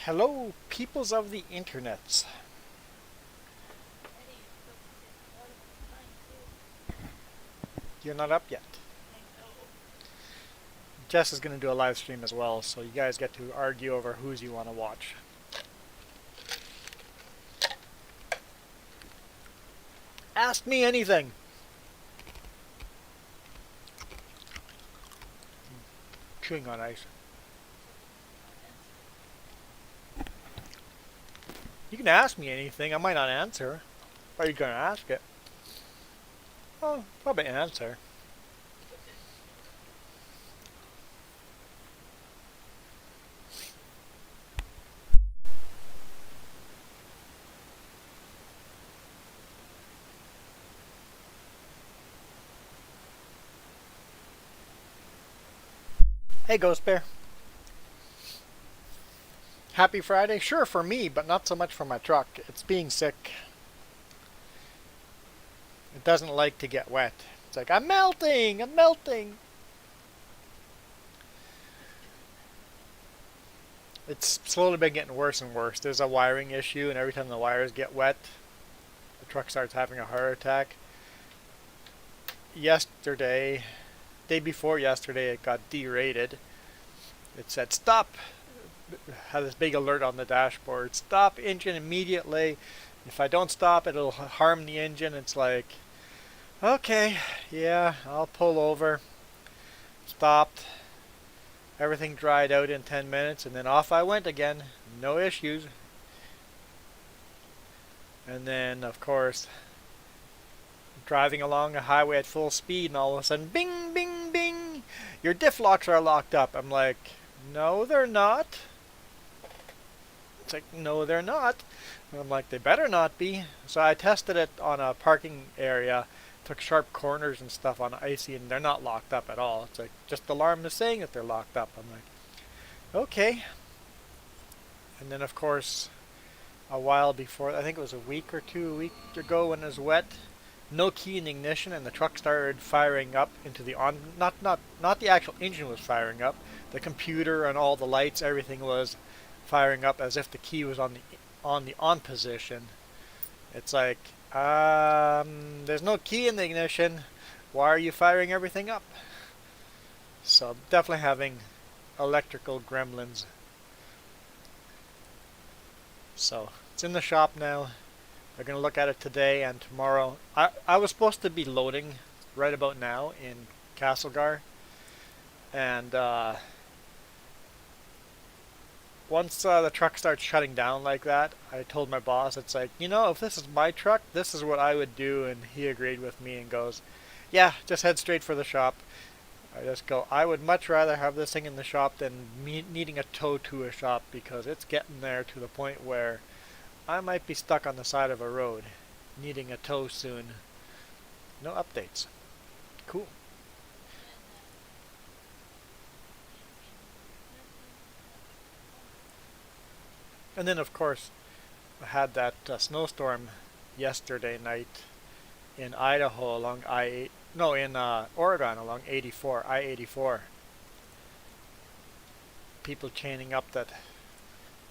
Hello, peoples of the internets. You're not up yet. Jess is going to do a live stream as well, so you guys get to argue over whose you want to watch. Ask me anything. Chewing on ice. You can ask me anything. I might not answer. Are you going to ask it? Oh, probably answer. Hey, Ghost Bear. Happy Friday? Sure for me, but not so much for my truck. It's being sick. It doesn't like to get wet. It's like, I'm melting! I'm melting! It's slowly been getting worse and worse. There's a wiring issue, and every time the wires get wet, the truck starts having a heart attack. Yesterday, day before yesterday, it got derated. It said, stop! It had this big alert on the dashboard. Stop engine immediately. If I don't stop, it'll harm the engine. It's like, okay, yeah, I'll pull over. Stopped. Everything dried out in 10 minutes, and then off I went again. No issues. And then, of course, driving along a highway at full speed, and all of a sudden, bing, bing, bing, your diff locks are locked up. I'm like, no, they're not. It's like, no, they're not. And I'm like, they better not be. So I tested it on a parking area, took sharp corners and stuff on icy, and they're not locked up at all. It's like, just the alarm is saying that they're locked up. I'm like, okay. And then, of course, a while before, I think it was a week ago when it was wet, no key in the ignition, and the truck started firing up into the on. Not the actual engine was firing up. The computer and all the lights, everything was firing up as if the key was on the on position. It's like, there's no key in the ignition. Why are you firing everything up? So definitely having electrical gremlins. So it's in the shop now. They're going to look at it today and tomorrow. I was supposed to be loading right about now in Castlegar. And once the truck starts shutting down like that, I told my boss, it's like, if this is my truck, this is what I would do. And he agreed with me and goes, yeah, just head straight for the shop. I just go, I would much rather have this thing in the shop than me needing a tow to a shop, because it's getting there to the point where I might be stuck on the side of a road, needing a tow soon. No updates. Cool. And then, of course, I had that snowstorm yesterday night in Idaho along I-8. No, in Oregon along 84, I-84. People chaining up that.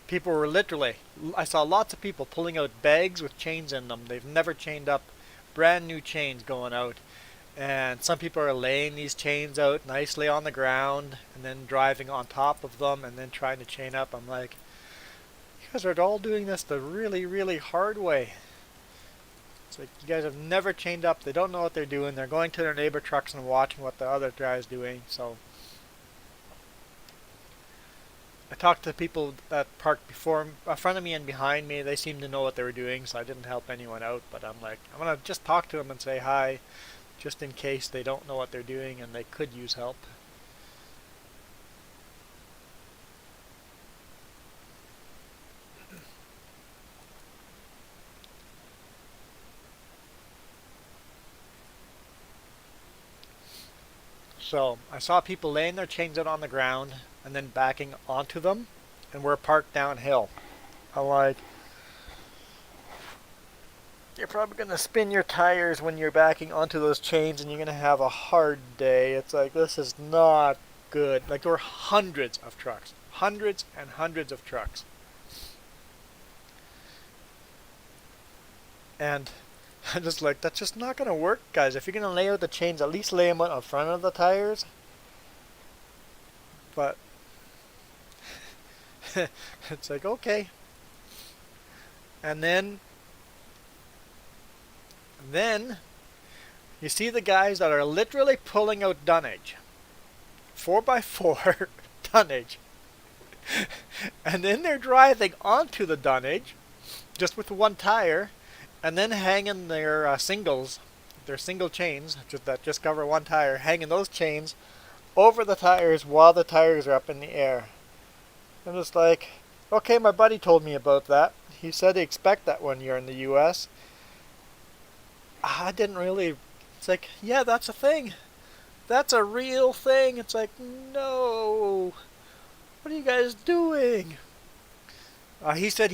People were literally, I saw lots of people pulling out bags with chains in them. They've never chained up. Brand new chains going out. And some people are laying these chains out nicely on the ground and then driving on top of them and then trying to chain up. I'm like, you guys are all doing this the really, really hard way. It's like, you guys have never chained up. They don't know what they're doing. They're going to their neighbor trucks and watching what the other guy's doing. So I talked to people that parked before, in front of me and behind me. They seemed to know what they were doing, so I didn't help anyone out. But I'm like, I'm going to just talk to them and say hi, just in case they don't know what they're doing and they could use help. So I saw people laying their chains out on the ground and then backing onto them, and we're parked downhill. I'm like, you're probably going to spin your tires when you're backing onto those chains, and you're going to have a hard day. It's like, this is not good. Like, there were hundreds of trucks. Hundreds and hundreds of trucks. And I'm just like, that's just not gonna work, guys. If you're gonna lay out the chains, at least lay them out in front of the tires. But it's like, okay. And then you see the guys that are literally pulling out dunnage, 4x4 dunnage, and then they're driving onto the dunnage just with one tire, and then hanging their singles, their single chains that just cover one tire, hanging those chains over the tires while the tires are up in the air. I'm just like, okay, my buddy told me about that. He said they expect that when you're in the U.S. I didn't really. It's like, yeah, that's a thing. That's a real thing. It's like, no. What are you guys doing? He said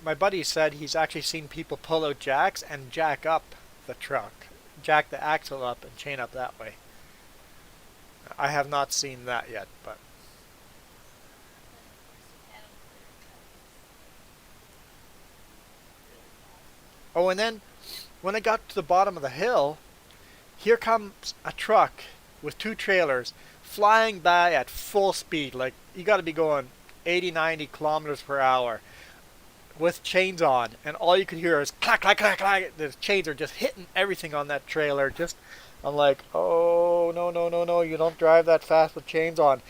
my buddy said he's actually seen people pull out jacks and jack up the truck. Jack the axle up and chain up that way. I have not seen that yet, but. Oh, and then when I got to the bottom of the hill, here comes a truck with two trailers flying by at full speed. Like, you got to be going 80, 90 kilometers per hour with chains on, and all you could hear is clack, clack, clack, clack. The chains are just hitting everything on that trailer. I'm like, oh, no, no, no, no, you don't drive that fast with chains on.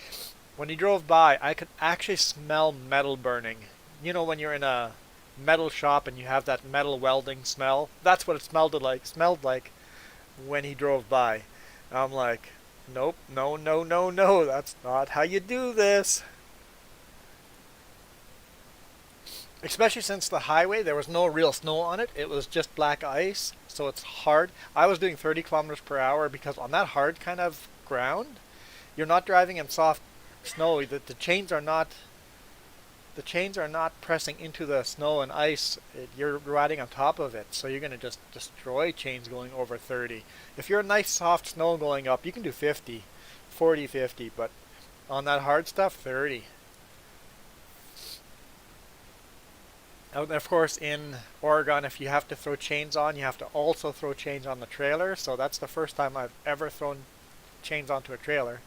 When he drove by, I could actually smell metal burning. You know, when you're in a metal shop and you have that metal welding smell? That's what it smelled like when he drove by. And I'm like, nope, no, no, no, no, that's not how you do this. Especially since the highway, there was no real snow on it. It was just black ice, so it's hard. I was doing 30 kilometers per hour because on that hard kind of ground, you're not driving in soft snow. The chains are not pressing into the snow and ice. You're riding on top of it, so you're going to just destroy chains going over 30. If you're a nice soft snow going up, you can do 50, 40, 50, but on that hard stuff, 30. And of course, in Oregon, if you have to throw chains on, you have to also throw chains on the trailer. So that's the first time I've ever thrown chains onto a trailer.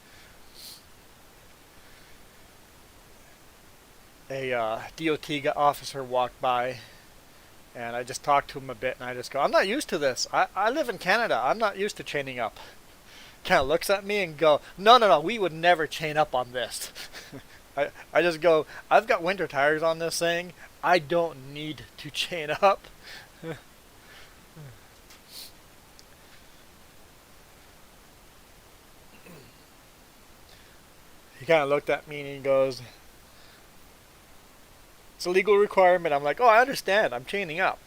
A DOT officer walked by, and I just talked to him a bit, and I just go, I'm not used to this. I live in Canada. I'm not used to chaining up. Kind of looks at me and go, no, no, no, we would never chain up on this. I just go, I've got winter tires on this thing. I don't need to chain up. He kind of looked at me and he goes, it's a legal requirement. I'm like, oh, I understand. I'm chaining up.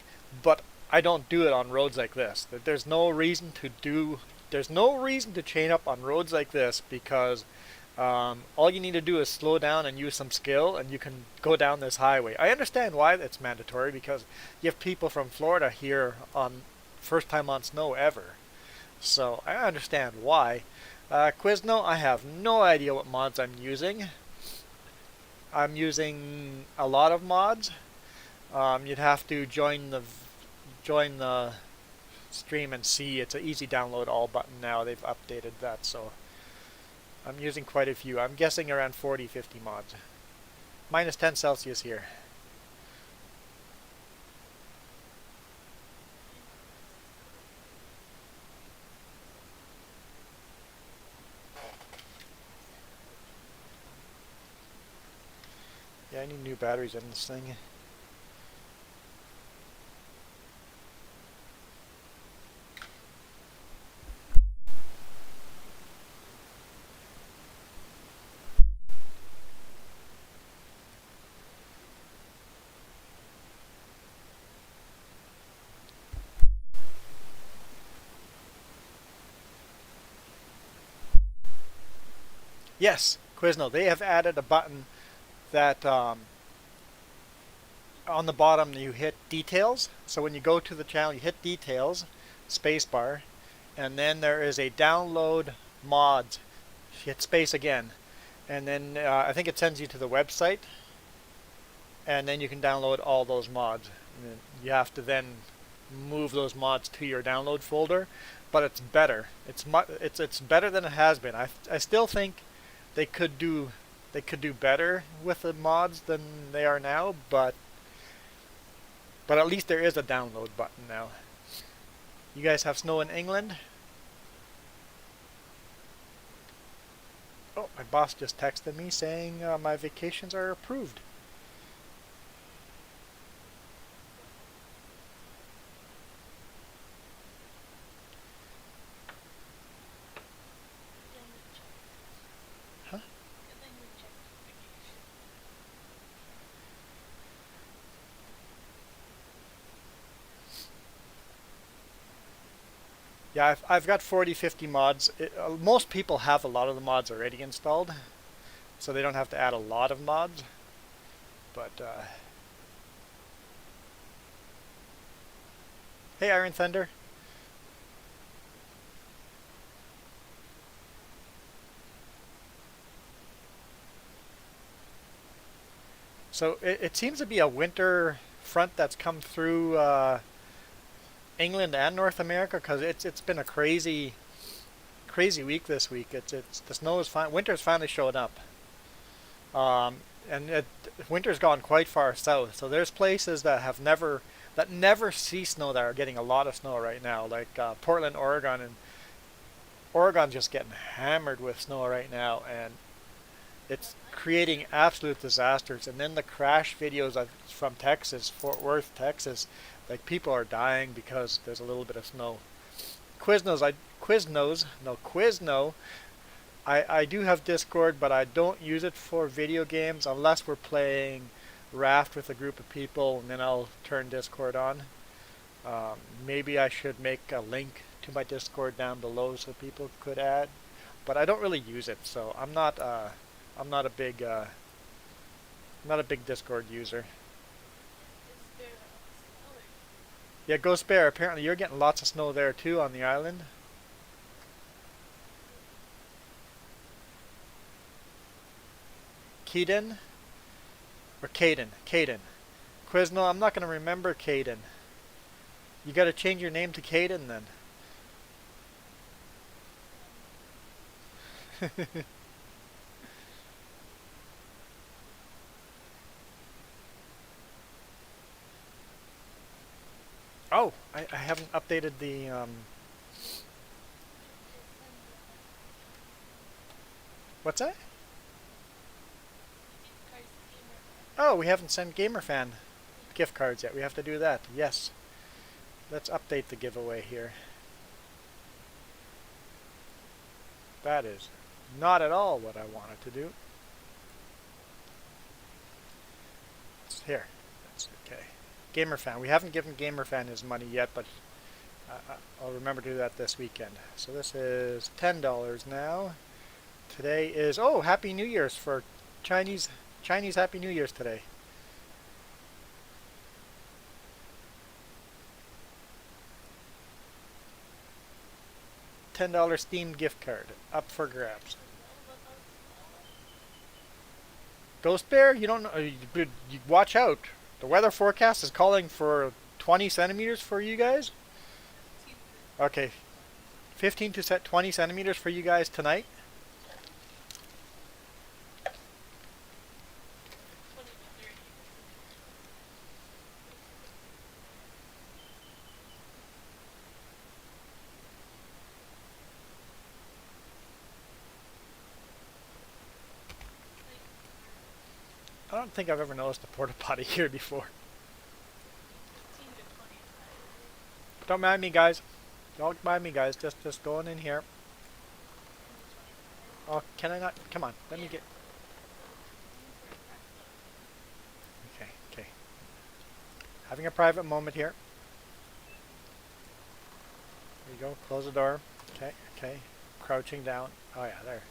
But I don't do it on roads like this. There's no reason to chain up on roads like this because all you need to do is slow down and use some skill and you can go down this highway. I understand why it's mandatory because you have people from Florida here on first time on snow ever. So I understand why. Quizno, I have no idea what mods I'm using. I'm using a lot of mods. You'd have to join the stream and see. It's an easy download all button now. They've updated that, so I'm using quite a few. I'm guessing around 40, 50 mods. Minus 10 Celsius here. Yeah, I need new batteries in this thing. Yes, Quizno, they have added a button that on the bottom you hit details. So when you go to the channel, you hit details, spacebar, and then there is a download mods. Hit space again, and then I think it sends you to the website, and then you can download all those mods. And then you have to then move those mods to your download folder, but it's better. It's better than it has been. I still think they could do better with the mods than they are now, but at least there is a download button now. You guys have snow in England? Oh, my boss just texted me saying my vacations are approved. Huh? Yeah, I've got 40, 50 mods. Most people have a lot of the mods already installed, so they don't have to add a lot of mods. But hey, Iron Thunder. So it seems to be a winter front that's come through England and North America, because it's been a crazy week this week. It's the snow is fine. Winter's finally showing up. Um, and winter's gone quite far south. So there's places that never see snow that are getting a lot of snow right now, like Portland, Oregon, and Oregon's just getting hammered with snow right now, and it's creating absolute disasters. And then the crash videos from Texas, Fort Worth, Texas, like people are dying because there's a little bit of snow. Quiznos, I do have Discord, but I don't use it for video games unless we're playing Raft with a group of people, and then I'll turn Discord on. Maybe I should make a link to my Discord down below so people could add, but I don't really use it, so I'm not a big Discord user. Yeah, Ghost Bear, apparently you're getting lots of snow there too on the island. Keaton? Or Caden? Caden. Quizno, I'm not going to remember Caden. You got to change your name to Caden then. Oh, I haven't updated the what's that? Oh, we haven't sent GamerFan gift cards yet. We have to do that. Yes. Let's update the giveaway here. That is not at all what I wanted to do. Here. That's okay. GamerFan. We haven't given GamerFan his money yet, but I'll remember to do that this weekend. So this is $10 now. Today is, oh, Happy New Year's for Chinese Happy New Year's today. $10 Steam gift card up for grabs. Ghost Bear, you don't know. You watch out. The weather forecast is calling for 20 centimeters for you guys. Okay, 15 to 20 centimeters for you guys tonight. I don't think I've ever noticed a porta potty here before. Don't mind me, guys. Don't mind me, guys. Just going in here. Oh, can I not? Come on. Let me get. Okay. Having a private moment here. There you go. Close the door. Okay. Crouching down. Oh yeah, there.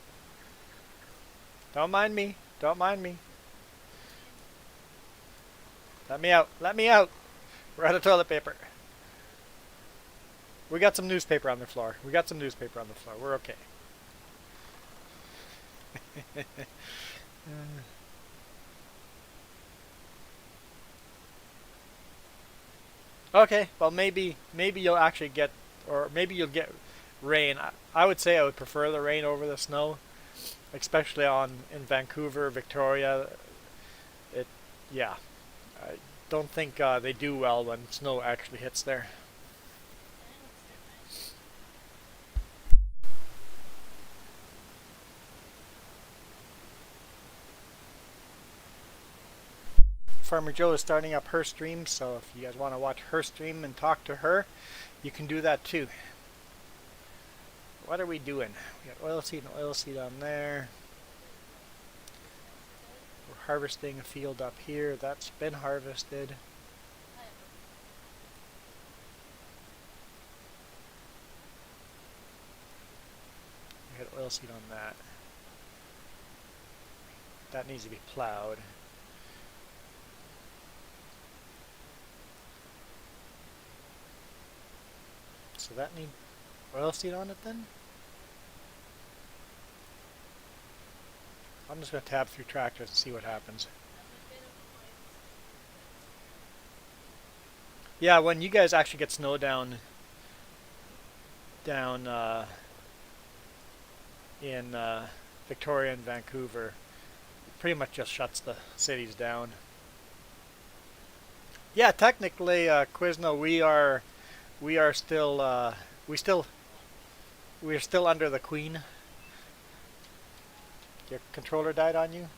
Don't mind me. Don't mind me. Let me out. Let me out. We're out of toilet paper. We got some newspaper on the floor. We're okay. Okay, well maybe you'll actually get, or maybe you'll get rain. I would say I would prefer the rain over the snow, especially on in Vancouver, Victoria. It, yeah, I don't think they do well when snow actually hits there. Farmer Joe is starting up her stream, so if you guys want to watch her stream and talk to her, you can do that too. What are we doing? We got oilseed and oilseed on there. We're harvesting a field up here. That's been harvested. We got oilseed on that. That needs to be plowed. So that need oilseed on it then? I'm just going to tab through tractors and see what happens. Yeah, when you guys actually get snow down in Victoria and Vancouver, it pretty much just shuts the cities down. Yeah, technically, Quizno, we are still we still we're still under the Queen. Your controller died on you?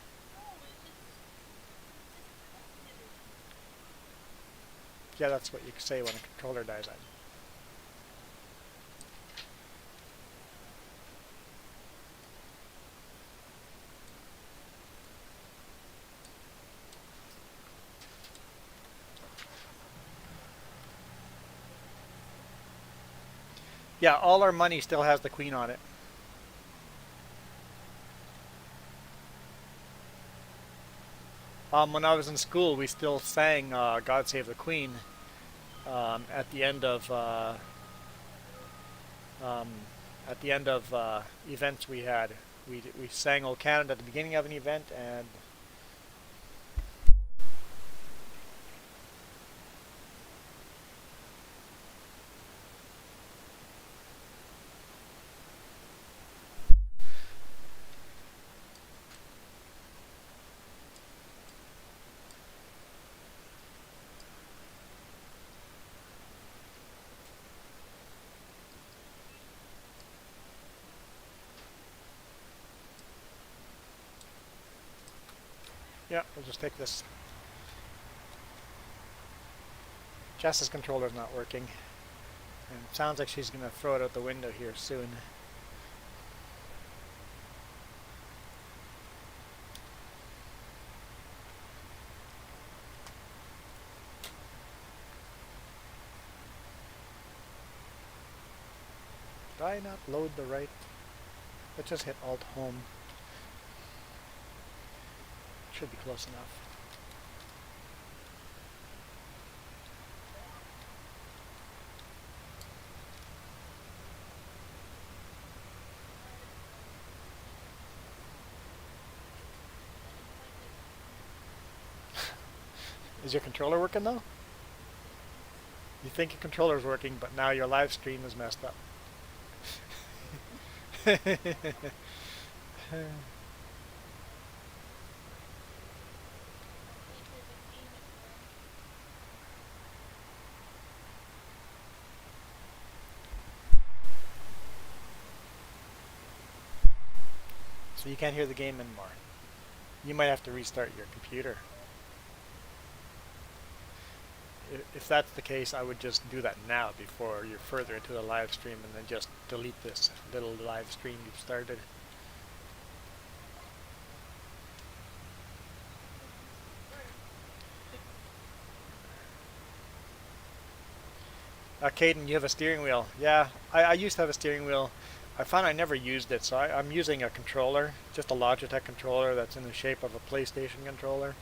Yeah, that's what you say when a controller dies on you. Yeah, all our money still has the Queen on it. When I was in school, we still sang "God Save the Queen" at the end of um, events we had. We sang "O Canada" at the beginning of an event, and yeah, we'll just take this. Jess's controller's not working, and it sounds like she's gonna throw it out the window here soon. Did I not load the right? Let's just hit Alt Home. Should be close enough. Is your controller working though? You think your controller's working, but now your live stream is messed up. So you can't hear the game anymore. You might have to restart your computer. If that's the case, I would just do that now before you're further into the live stream, and then just delete this little live stream you've started. Caden, you have a steering wheel. Yeah, I used to have a steering wheel. I found I never used it, so I'm using a controller, just a Logitech controller that's in the shape of a PlayStation controller.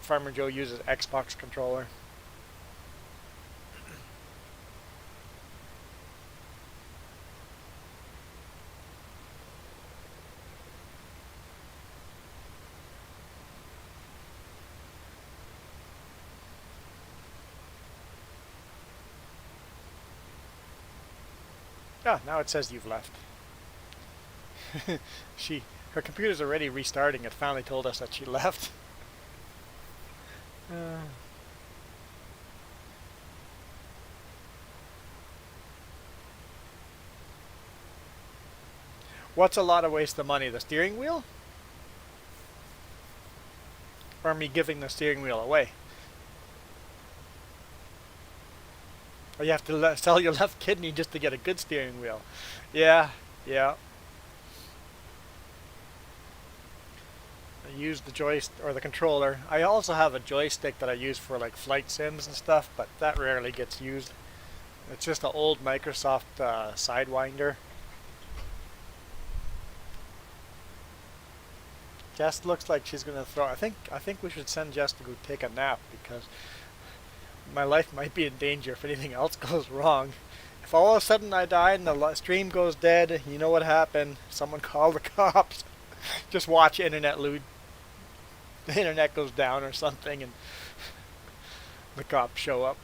Farmer Joe uses Xbox controller. Ah, now it says you've left. Her computer's already restarting. It finally told us that she left. Uh, what's a lot of waste of money? The steering wheel? Or me giving the steering wheel away? Or you have to sell your left kidney just to get a good steering wheel? Yeah, yeah. I use the joystick or the controller. I also have a joystick that I use for like flight sims and stuff, but that rarely gets used. It's just an old Microsoft Sidewinder. Jess looks like she's gonna throw. I think we should send Jess to go take a nap because my life might be in danger if anything else goes wrong. If all of a sudden I die and the stream goes dead, you know what happened. Someone call the cops. Just watch internet loot. The internet goes down or something and the cops show up.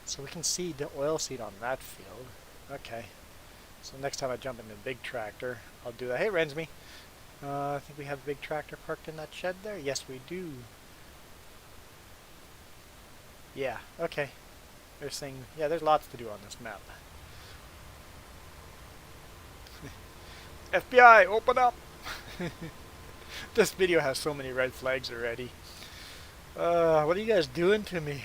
So we can see the oil seed on that field. Okay. So next time I jump in the big tractor, I'll do that. Hey, Rensme. I think we have a big tractor parked in that shed there. Yes, we do. Yeah, okay. There's lots to do on this map. FBI, open up! This video has so many red flags already. What are you guys doing to me?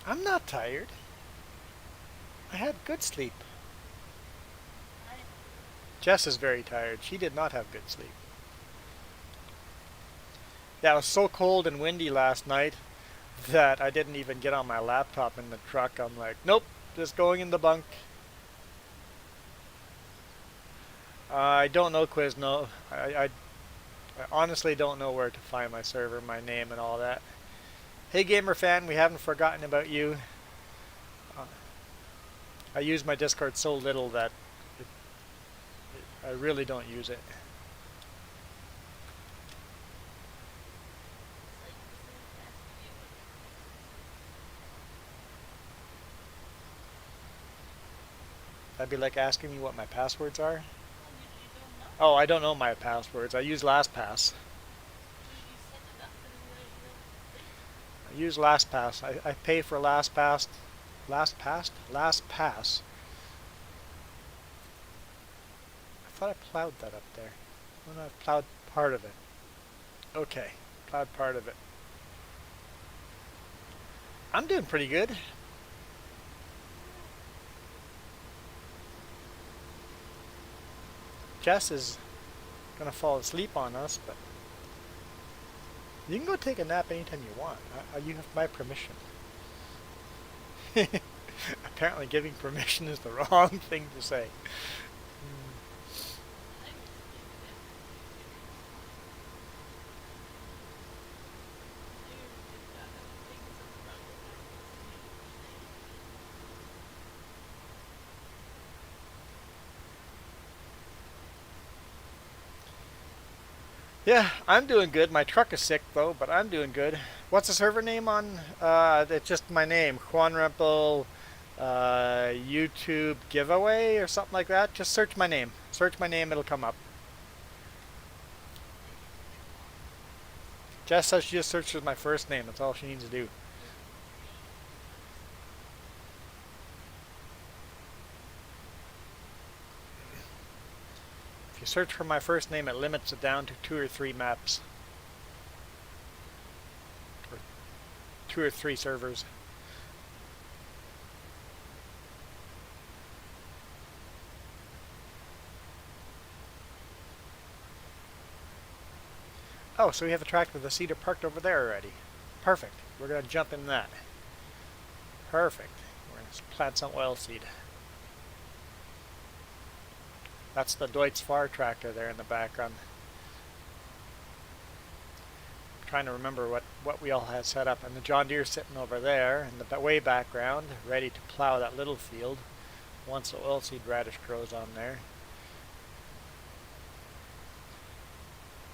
I'm not tired. I had good sleep. Jess is very tired. She did not have good sleep. Yeah, it was so cold and windy last night that I didn't even get on my laptop in the truck. I'm like, nope, just going in the bunk. I don't know, Quizno. I honestly don't know where to find my server, my name, and all that. Hey, gamer fan, we haven't forgotten about you. I use my Discord so little that I really don't use it. That'd be like asking me what my passwords are. Oh, I don't know my passwords. I use LastPass. I use LastPass. I pay for LastPass. LastPass? I thought I plowed that up there. Oh no, I plowed part of it. Okay, plowed part of it. I'm doing pretty good. Jess is gonna fall asleep on us, but you can go take a nap anytime you want. You have my permission. Apparently giving permission is the wrong thing to say. Yeah, I'm doing good. My truck is sick though, but I'm doing good. What's the server name on? It's just my name, Juan Rempel, YouTube giveaway or something like that. Just search my name. Search my name, it'll come up. Jess says she just searches my first name. That's all she needs to do. If you search for my first name, it limits it down to 2 or 3 maps. Or 2 or 3 servers. Oh, so we have a tractor with a cedar parked over there already. Perfect. We're going to jump in that. Perfect. We're going to plant some oilseed. That's the Deutz Fahr tractor there in the background. trying to remember what we all had set up. And the John Deere's sitting over there in the way background, ready to plow that little field once the oilseed radish grows on there.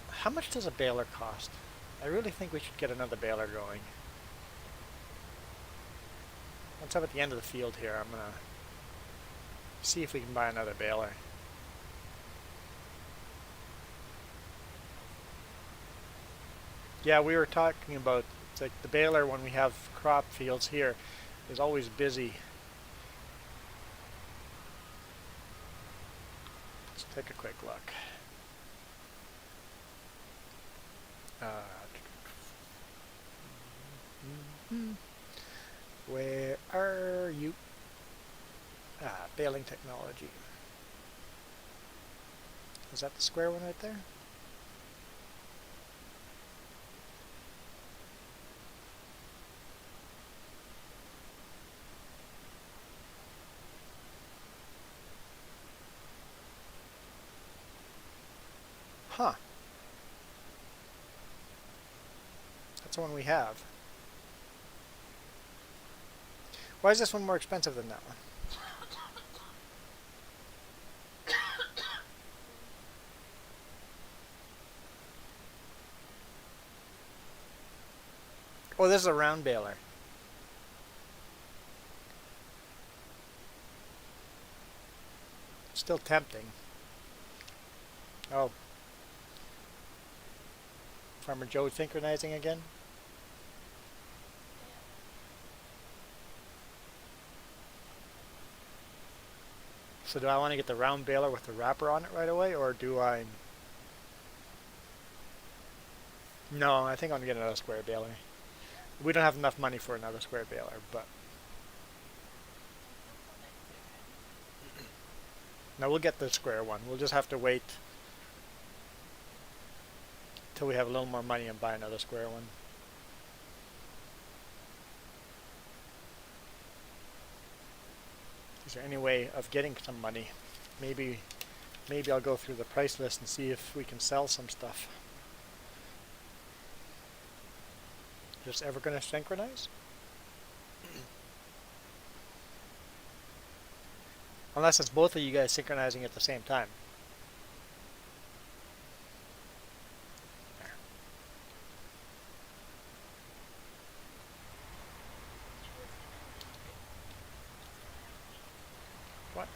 How much does a baler cost? I really think we should get another baler going. Once I'm at the end of the field here, I'm going to see if we can buy another baler. Yeah, we were talking about, it's like the baler when we have crop fields here is always busy. Let's take a quick look. Where are you? Baling technology. Is that the square one right there? Huh. That's the one we have. Why is this one more expensive than that one? Oh, this is a round baler. Still tempting. Oh. Farmer Joe synchronizing again? So do I want to get the round baler with the wrapper on it right away, or do I... No, I think I'm going to get another square baler. We don't have enough money for another square baler, but... No, we'll get the square one. We'll just have to wait till we have a little more money and buy another square one. Is there any way of getting some money? Maybe I'll go through the price list and see if we can sell some stuff. Is this ever going to synchronize? Unless it's both of you guys synchronizing at the same time. There. What?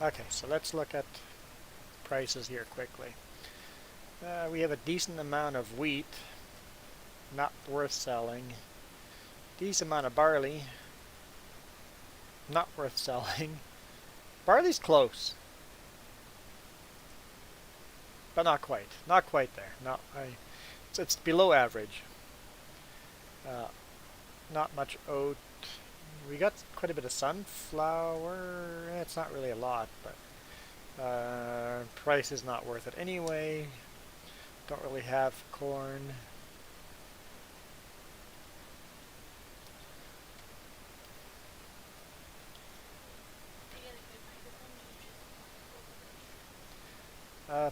Okay, so let's look at prices here quickly. We have a decent amount of wheat, not worth selling. Decent amount of barley, not worth selling. Barley's close, but not quite. Not quite there. It's below average. Not much oat. We got quite a bit of sunflower. It's not really a lot, but price is not worth it anyway. Don't really have corn.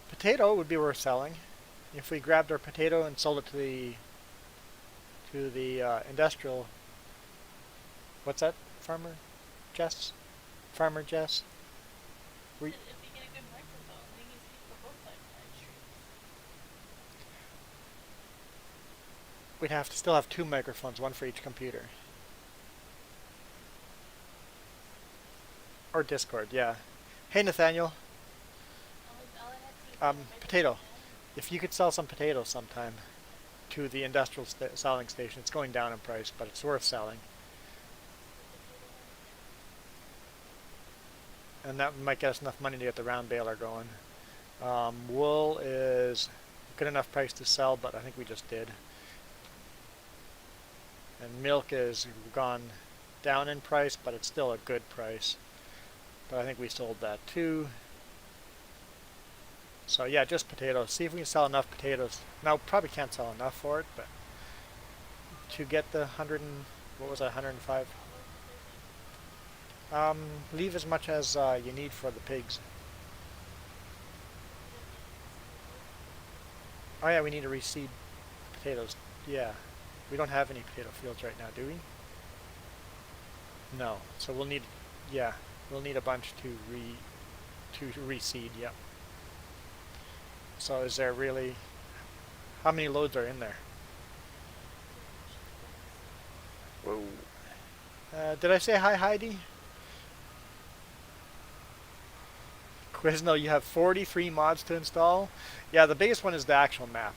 Potato would be worth selling. If we grabbed our potato and sold it to the industrial. What's that, Farmer Jess? Farmer Jess? If we get a good microphone, we can speak for both sides of the street. We'd have to still have two microphones, one for each computer. Or Discord, yeah. Hey Nathaniel. Potato. If you could sell some potatoes sometime to the industrial selling station, it's going down in price, but it's worth selling. And that might get us enough money to get the round baler going. Wool is good enough price to sell, but I think we just did. And milk is gone down in price, but it's still a good price. But I think we sold that too. So yeah, just potatoes. See if we can sell enough potatoes. Now, probably can't sell enough for it, but to get the 100 and, what was that, 105? Leave as much as you need for the pigs. Oh yeah, we need to reseed potatoes. Yeah. We don't have any potato fields right now, do we? No. So we'll need, yeah, we'll need a bunch to reseed. Yep. So is there really, how many loads are in there? Whoa. Did I say hi, Heidi? Quizno, you have 43 mods to install. Yeah, the biggest one is the actual map.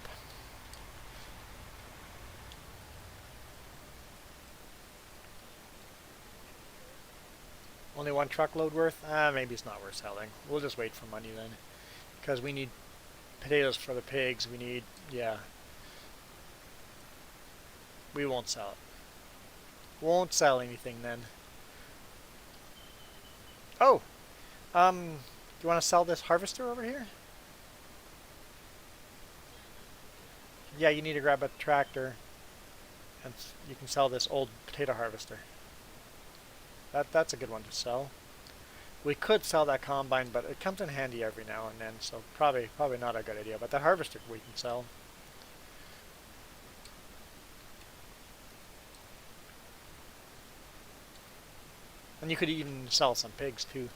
Only one truckload worth? Maybe it's not worth selling. We'll just wait for money then. Because we need potatoes for the pigs. We need, yeah. We won't sell it. Won't sell anything then. Oh! Do you want to sell this harvester over here? Yeah, you need to grab a tractor. And you can sell this old potato harvester. That's a good one to sell. We could sell that combine, but it comes in handy every now and then, so probably not a good idea. But that harvester we can sell. And you could even sell some pigs too.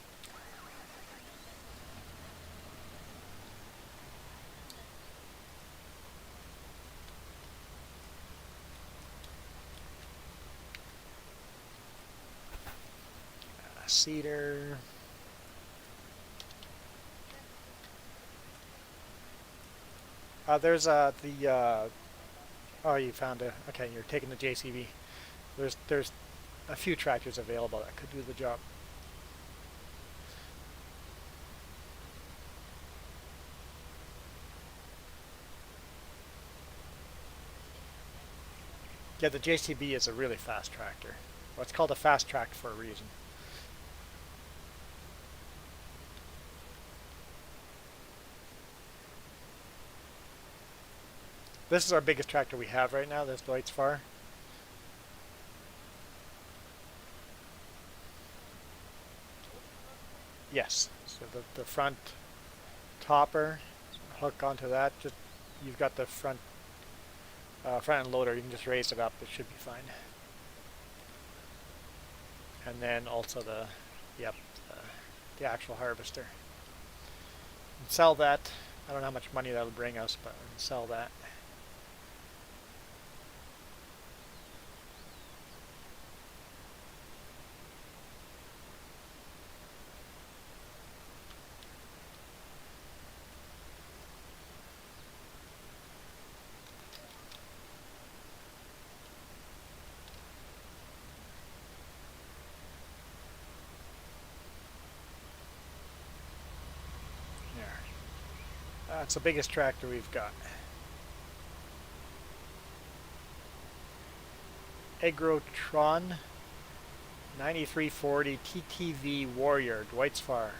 Cedar. There's oh, you found it. Okay, you're taking the JCB. There's a few tractors available that could do the job. Yeah, the JCB is a really fast tractor. Well, it's called a fast track for a reason. This is our biggest tractor we have right now, this Deutz-Fahr. Yes, so the front topper, hook onto that, just you've got the front end loader, you can just raise it up, it should be fine. And then also yep, the actual harvester. And sell that. I don't know how much money that'll bring us, but we can sell that. There. That's the biggest tractor we've got. Agrotron 9340 TTV Warrior, Deutz-Fahr.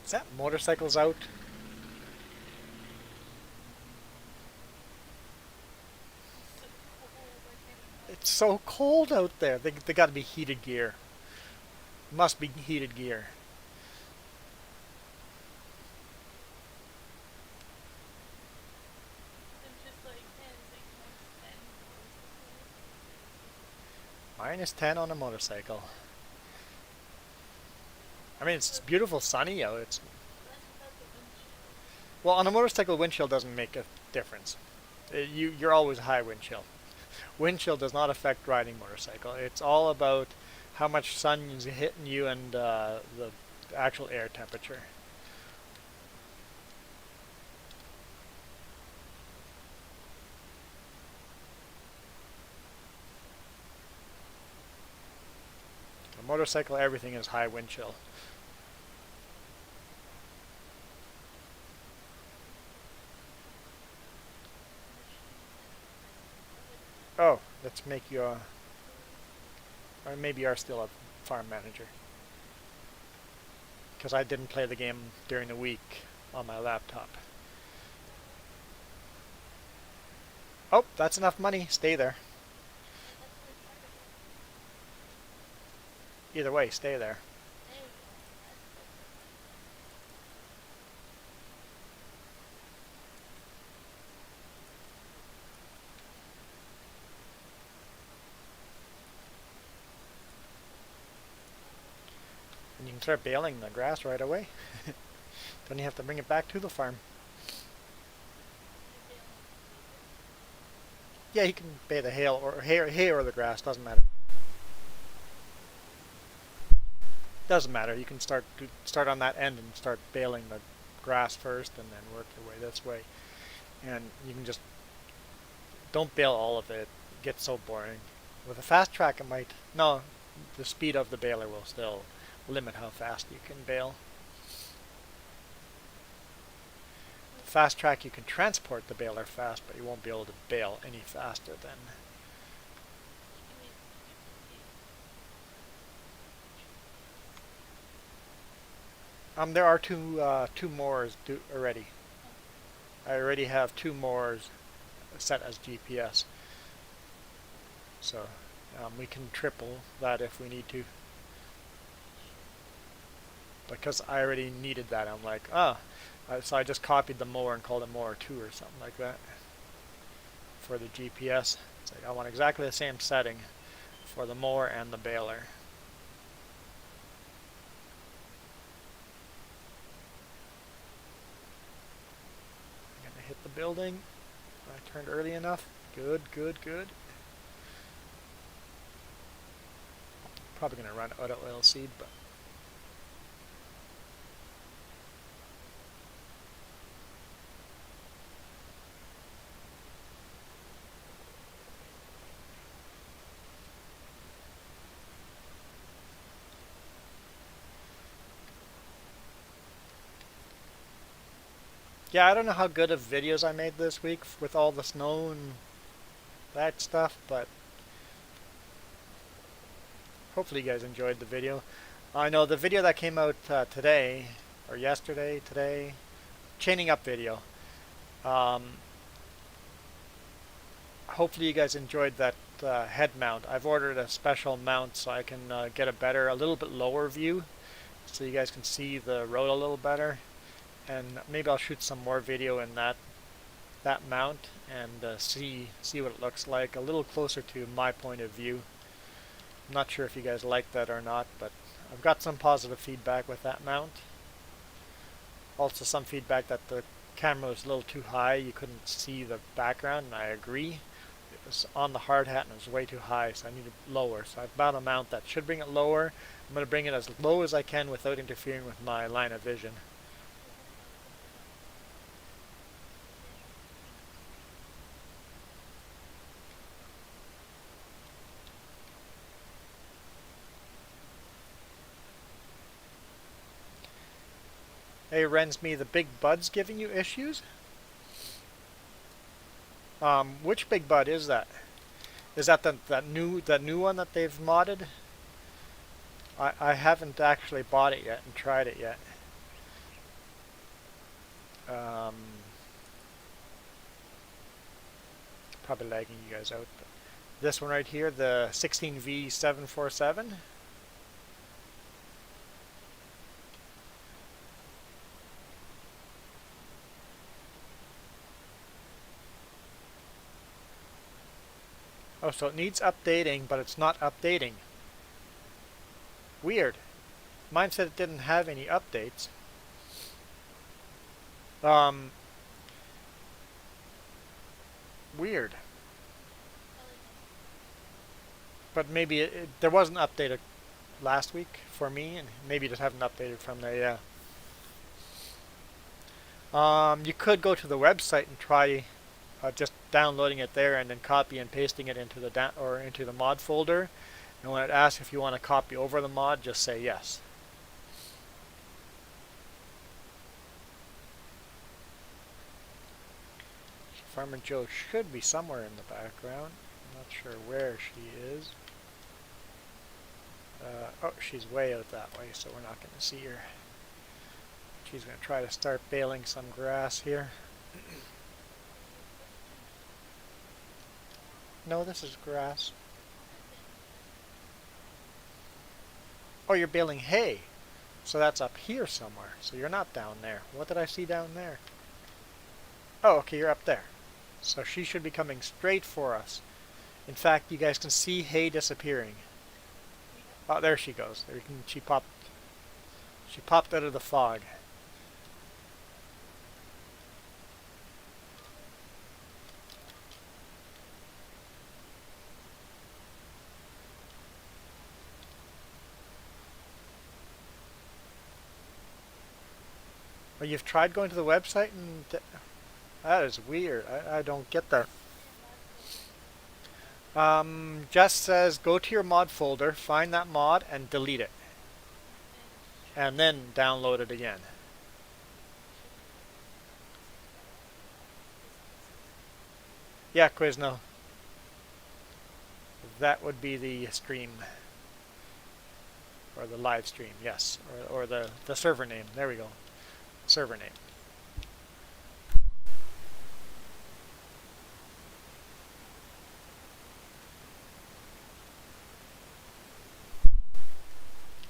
Is that motorcycles out? It's so cold out there. They got to be heated gear. Must be heated gear. -10 on a motorcycle. I mean, it's beautiful sunny out. It's well, on a motorcycle, wind chill doesn't make a difference. You're always high wind chill. Wind chill does not affect riding motorcycle. It's all about how much sun is hitting you and the actual air temperature. A motorcycle, everything is high wind chill. Oh, let's make you a, or maybe you're still a farm manager. Because I didn't play the game during the week on my laptop. Oh, that's enough money. Stay there. But that's only part of it. Either way, stay there. There you go. That's okay. And you can start baling the grass right away. Then you have to bring it back to the farm. Can you bail in season? Yeah, you can bale the hay or the grass. Doesn't matter. Doesn't matter. You can start on that end and start baling the grass first, and then work your way this way. And you can just don't bale all of it. It gets so boring. With a fast track, it might. No, the speed of the baler will still limit how fast you can bale. Fast track, you can transport the baler fast, but you won't be able to bale any faster than. You can use duplicate. There are two mowers already. Okay. I already have two mowers set as GPS, so we can triple that if we need to. Because I already needed that, I'm like, so I just copied the mower and called it mower 2 or something like that for the GPS. It's like I want exactly the same setting for the mower and the baler. I'm gonna hit the building. I turned early enough. Good, good, good. Probably gonna run out of oil seed, but yeah, I don't know how good of videos I made this week with all the snow and that stuff, but hopefully you guys enjoyed the video. I know the video that came out today, or yesterday, today, chaining up video. Um, Hopefully you guys enjoyed that head mount. I've ordered a special mount so I can get a little bit lower view, so you guys can see the road a little better. And maybe I'll shoot some more video in that mount and see what it looks like a little closer to my point of view. I'm not sure if you guys like that or not, but I've got some positive feedback with that mount. Also some feedback that the camera was a little too high, you couldn't see the background, and I agree. It was on the hard hat and it was way too high, so I need it lower. So I've found a mount that should bring it lower. I'm going to bring it as low as I can without interfering with my line of vision. Does it have the visual screen? Hey Rensme, the big bud's giving you issues? Which big bud is that? Is that that new one that they've modded? I haven't actually bought it yet and tried it yet. Um, Probably lagging you guys out. But this one right here, the 16V747. Oh, so it needs updating, but it's not updating. Weird. Mine said it didn't have any updates. Um, Weird. Probably hasn't. But maybe there wasn't updated last week for me, and maybe it just haven't updated from there. Yeah. You could go to the website and try just downloading it there and then copy and pasting it into the mod folder. And when it asks if you want to copy over the mod, just say yes. Farmer Joe should be somewhere in the background. I'm not sure where she is. Oh, she's way out that way, so we're not going to see her. She's going to try to start baling some grass here. Are you pushing? No, this is grass. That's it. Oh, you're baling hay. So that's up here somewhere. So you're not down there. What did I see down there? Oh, okay, you're up there. So she should be coming straight for us. In fact, you guys can see hay disappearing. Oh, there she goes. There you can, she popped. She popped out of the fog. Well, you've tried going to the website and that is weird. I don't get that. Jess says go to your mod folder, find that mod, and delete it, and then download it again. Yeah, Quizno. That would be the stream. Or the live stream, yes. Or the server name. There we go. Server name.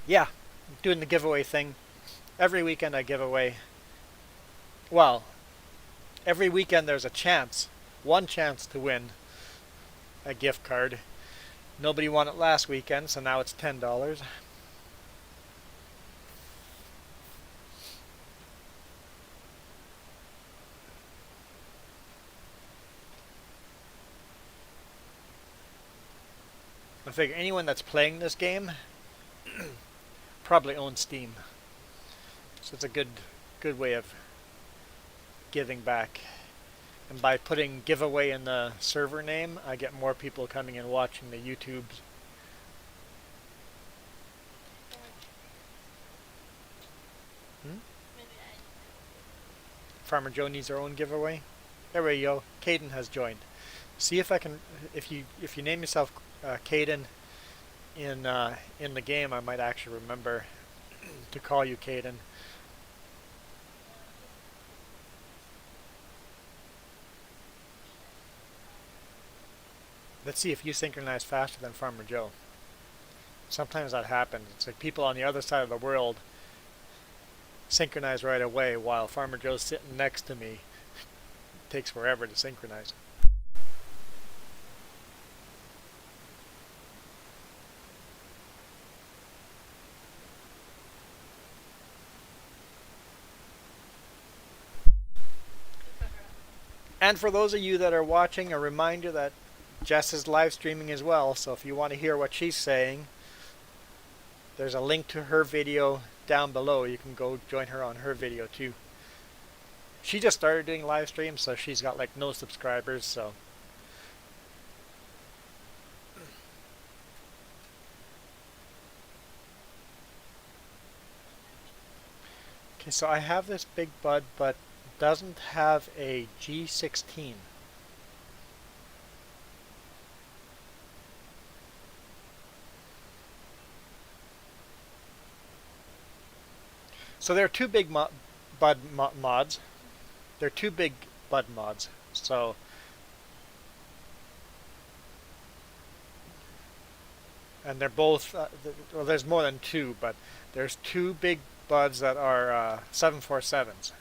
Yeah, doing the giveaway thing. Every weekend I give away. Well, every weekend there's a chance. One chance to win a gift card. Nobody won it last weekend, so now it's $10. I figure anyone that's playing this game probably owns Steam. So it's a good way of giving back. And by putting giveaway in the server name, I get more people coming and watching the YouTubes. Hmm? Farmer Joe needs her own giveaway. There we go. Caden has joined. See if I can. If you name yourself Caden in the game, I might actually remember to call you Caden. Let's see if you synchronize faster than Farmer Joe. Sometimes that happens. It's like people on the other side of the world synchronize right away while Farmer Joe's sitting next to me. It takes forever to synchronize. And for those of you that are watching, a reminder that Jess is live streaming as well, so if you want to hear what she's saying, there's a link to her video down below. You can go join her on her video too. She just started doing live streams, so she's got like no subscribers, so. Okay, so I have this big bud, but it doesn't have a G16. So there are two big mods. There are two big bud mods. So and they're both well, there's more than two, but there's two big buds that are 747s.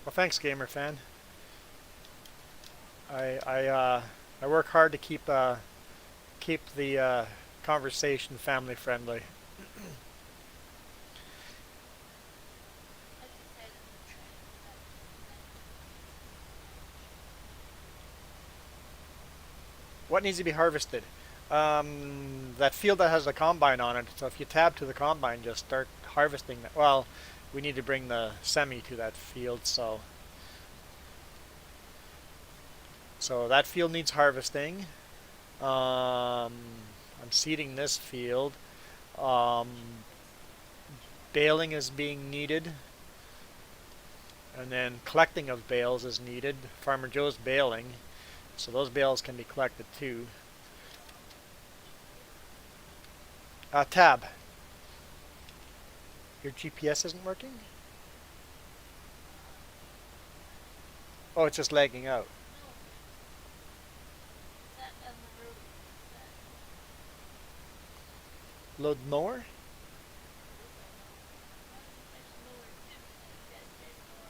Well, thanks, gamer fan. I work hard to keep the conversation family friendly. What needs to be harvested? That field that has the combine on it. So if you tab to the combine, just start harvesting that. Well, we need to bring the semi to that field, so that field needs harvesting. I'm seeding this field. Baling is being needed, and then collecting of bales is needed. Farmer Joe's baling, so those bales can be collected too. Tab. Your GPS isn't working? Oh, it's just lagging out. No, that on the road. That Load more? is that no? There's nowhere too. Like there's no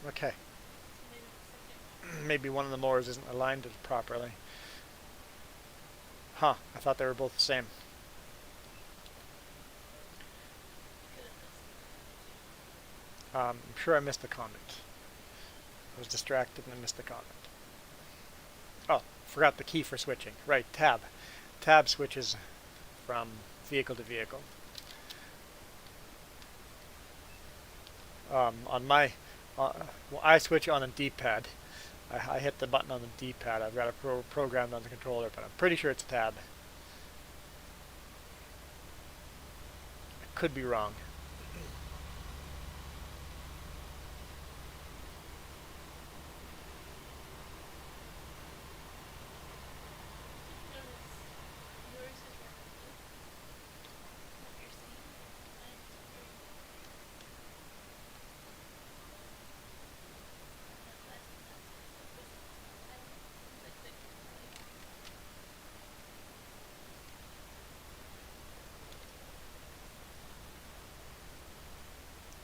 up. Okay. So maybe the second one. Maybe one of the mowers isn't aligned properly. Huh, I thought they were both the same. Could have missed I'm sure I missed the comment. I was distracted and I missed the comment. Oh, forgot the key for switching. Right, tab. Tab switches from vehicle to vehicle. On my, well, I switch on a D-pad. I hit the button on the D-pad. I've got it programmed on the controller, but I'm pretty sure it's tab. I could be wrong. Did you notice yours is working too? What you're seeing? Mine is appearing to be unless that's the physical stuff. I don't know. Seems like the like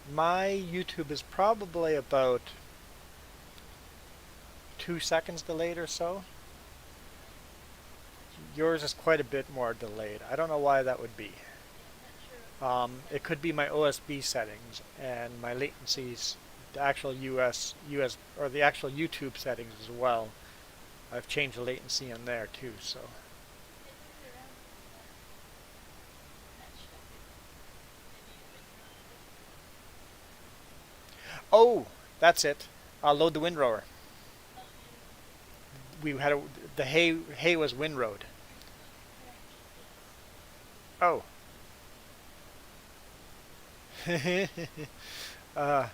My YouTube is probably about 2 seconds delayed or so. Yours is quite a bit more delayed. I don't know why that would be. yeah, I'm not sure what the It settings could be my OSB settings and my latencies, the actual US or the actual YouTube settings as well. I've changed the latency in there too. So, it moved around that matched up with maybe a windrow or something. oh, that's it. I'll load the windrower. Oh yeah. We had the hay was windrowed. Look at our GPS. Oh. uh,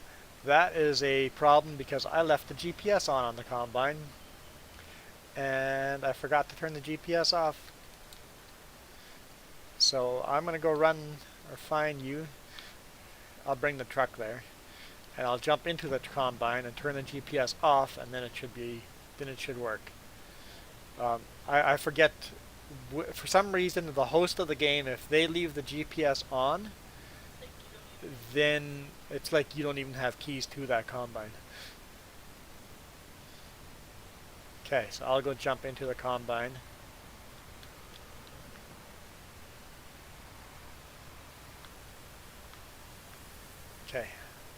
that is a problem because I left the GPS on the combine and I forgot to turn the GPS off. So I'm going to go run or find you. I'll bring the truck there and I'll jump into the combine and turn the GPS off and then it should work. I forget for some reason the host of the game, if they leave the GPS on, It's like you don't even then it's like you don't even have keys to that combine. Okay, so I'll go jump into the combine. Okay,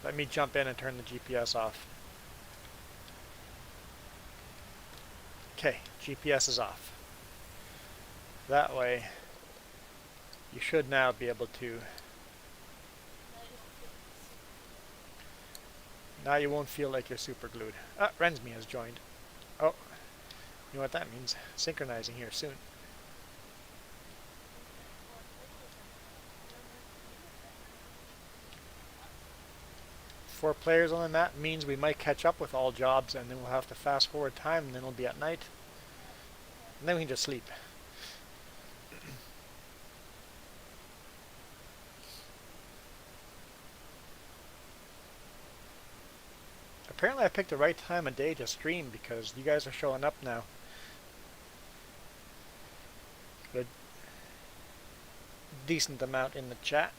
let me jump in and turn the GPS off. Okay, GPS is off. That way, you should now be able to. now you don't feel like super Now you won't feel like you're super glued. Ah, Rensme has joined. Oh, you know what that means? Synchronizing here soon. we've got 4 players on the map. I don't know if you knew that or not. Awesome. 4 players on the map means we might catch up with all jobs and then we'll have to fast forward time and then it'll be at night. Yeah. Yeah. And then we can just sleep. Apparently I picked the right time of day to stream because you guys are showing up now. A decent amount in the chat.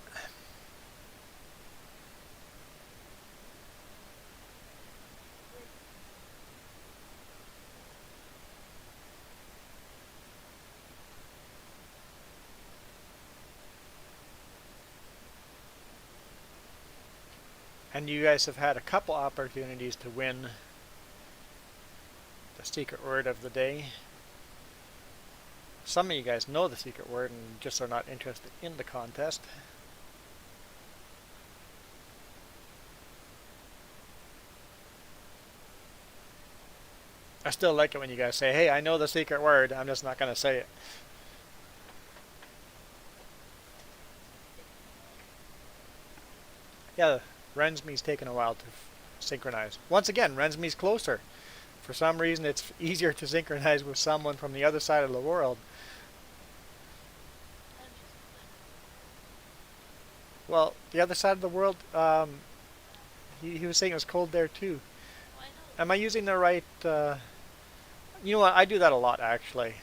And you guys have had a couple opportunities to win the secret word of the day. Some of you guys know the secret word and just are not interested in the contest. I still like it when you guys say, hey, I know the secret word, I'm just not going to say it. Yeah, Rensme's taken a while to synchronize. Once again, Rensme's closer. For some reason, it's easier to synchronize with someone from the other side of the world. I'm just cold. Well, the other side of the world, he was saying it was cold there too. Oh, I know. Am I using the right? You know what? I do that a lot actually.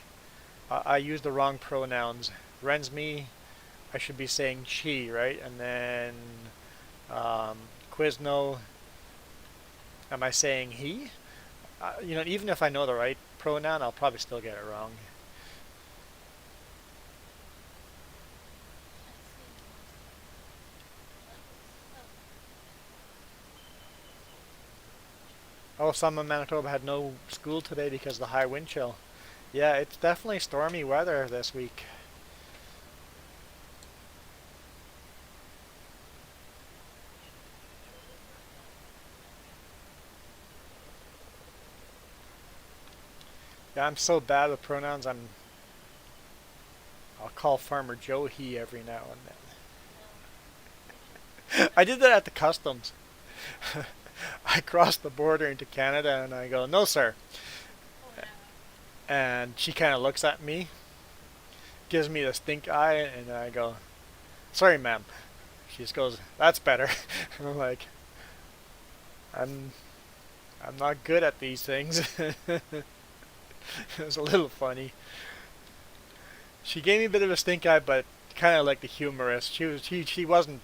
I use the wrong pronouns. Ren's me. I should be saying she, right? And then um, Quizno. Am I saying he? Even if I know the right pronoun, I'll probably still get it wrong. I see. Oh, Oh, some in Manitoba had no school today because of the high wind chill. Yeah, it's definitely stormy weather this week. Yeah, I'm so bad with pronouns. I'll call Farmer Joe he every now and no. then. I did that at the customs. I crossed the border into Canada and I go, "No, sir." Oh, yeah. And she kind of looks at me, gives me the stink eye, and I go, "Sorry, ma'am." She just goes, "That's better." And I'm like, "I'm I'm not good at these things." It was a little funny. She gave me a bit of a stink eye, but kind of like the humorist. She wasn't.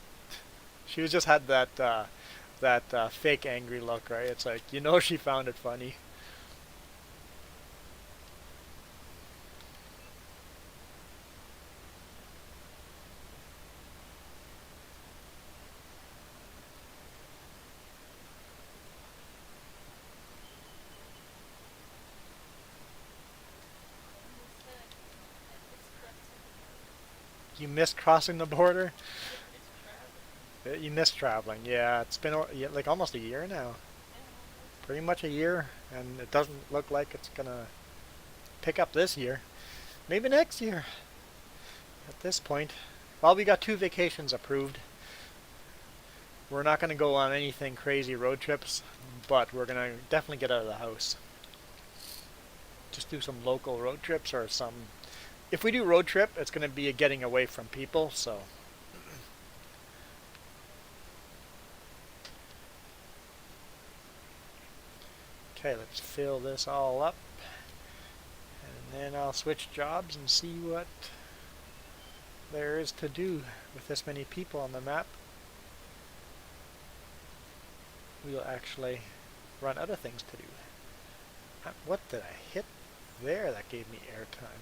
She was just had that fake angry look, right? It's like she found it funny. You said I missed crossing the border. You missed crossing the border. I missed traveling. You missed traveling. Yeah, it's been yeah, like almost a year now. Yeah, almost. Pretty much a year, and it doesn't look like it's gonna pick up this year. Maybe next year. At this point, well, we got 2 vacations approved. We're not gonna go on anything crazy road trips, but we're gonna definitely get out of the house. Just do some local road trips or some. If we do road trip, it's gonna be a getting away from people. So okay, let's fill this all up, and then I'll switch jobs and see what there is to do with this many people on the map. We'll actually run out of things to do. What did I hit there that gave me airtime?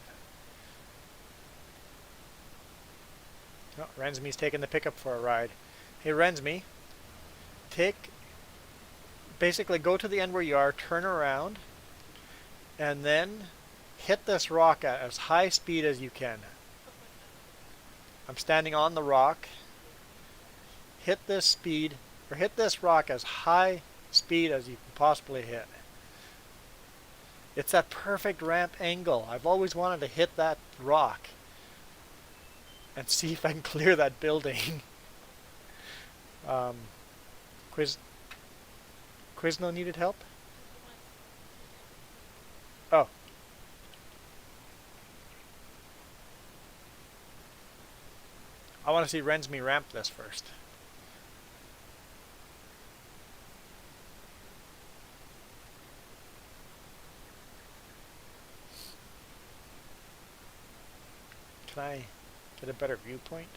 Oh, Rensme's taking the pickup for a ride. Hey Rensme, take basically go to the end where you are, turn around, and then hit this rock at as high speed as you can. Oh my god. I'm standing on the rock. Hit this speed, or hit this rock as high speed as you can possibly hit. It's that perfect ramp angle. I've always wanted to hit that rock and see if I can clear that building. um, Quiz Quizno needed help? Just the one Oh, I want to see Rensme ramp this first. Can I get a better viewpoint?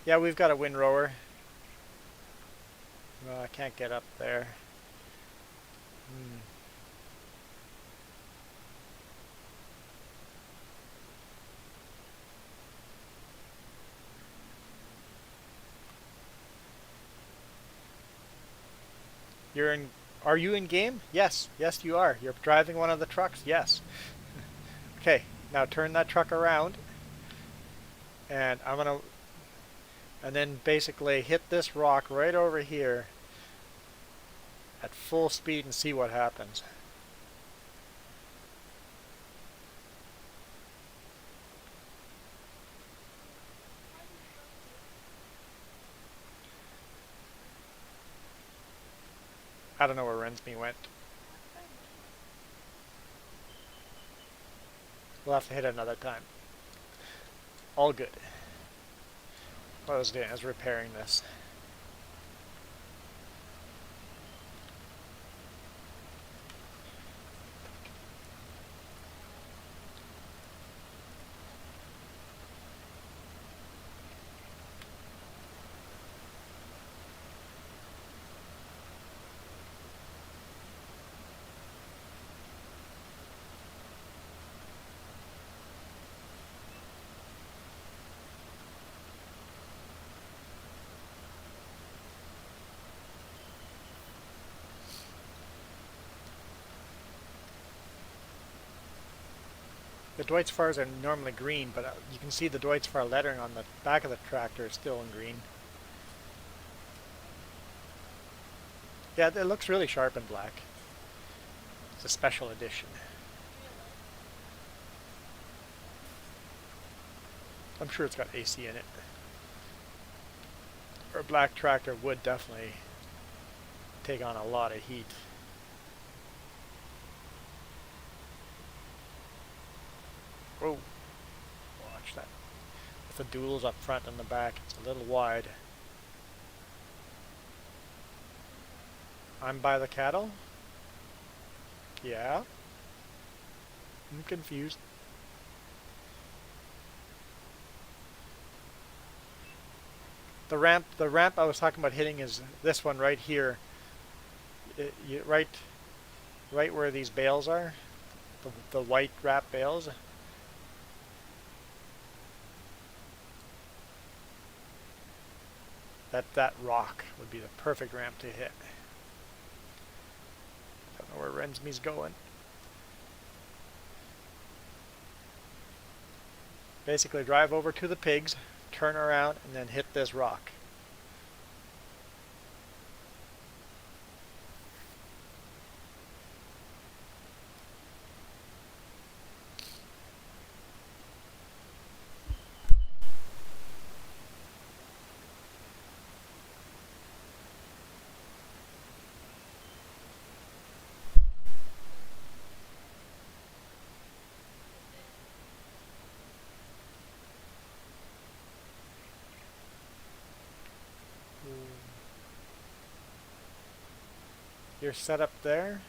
Yeah, we've got a windrower. Well, I can't get up there. Hmm. You're in. Are you in game? Yes. Yes, you are. You're driving one of the trucks? Yes. Okay, now turn that truck around. And I'm going to. And then basically hit this rock right over here at full speed and see what happens. Why I don't know where Rensme went. Not by me. We'll have to hit it another time. All good. What I was doing is repairing this. The Deutz-Fahrs are normally green, but you can see the Deutz-Fahr lettering on the back of the tractor is still in green. Yeah, it looks really sharp in black. It's a special edition. Really? I'm sure it's got AC in it. Or a black tractor would definitely take on a lot of heat. Oh, watch that. With the duals up front and the back, it's a little wide. I'm by the cattle? Yeah? I'm confused. The ramp I was talking about hitting is this one right here. Right where these bales are, the white wrap bales. That rock would be the perfect ramp to hit. Don't know where Rensme's going. Basically drive over to the pigs, turn around, and then hit this rock. You're set up there,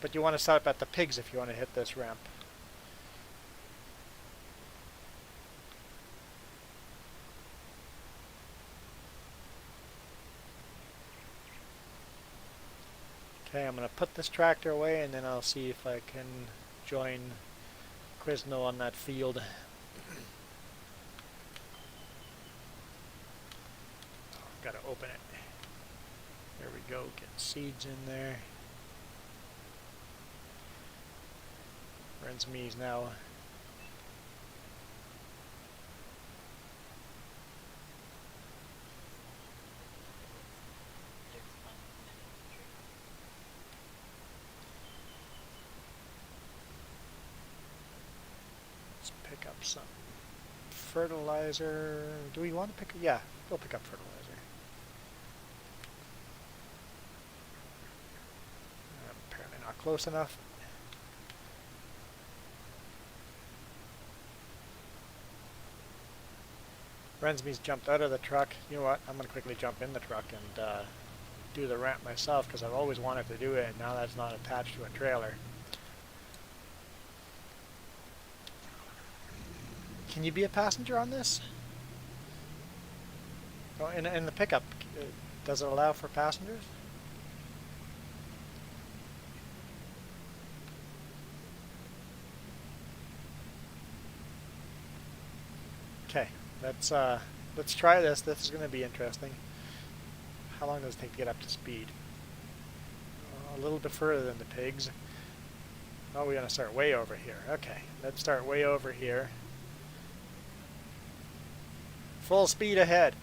but you want to set up at the pigs if you want to hit this ramp. Okay, I'm going to put this tractor away and then I'll see if I can join Quizno on that field. Got to open it. There we go, get seeds in there. Rensme's now There's one underneath the tree. let's pick up some fertilizer. Do we want to pick? Yeah, we'll pick up fertilizer. Apparently not close enough. Rensme's jumped out of the truck. You know what? I'm going to quickly jump in the truck and do the ramp myself because I've always wanted to do it and now that's not attached to a trailer. Can you be a passenger on this? Oh, in the pickup, does it allow for passengers? Okay, let's try this. This is going to be interesting. How long does it take to get up to speed? A little bit further than the pigs. Oh, we're going to start way over here. Okay, let's start way over here. Full speed ahead.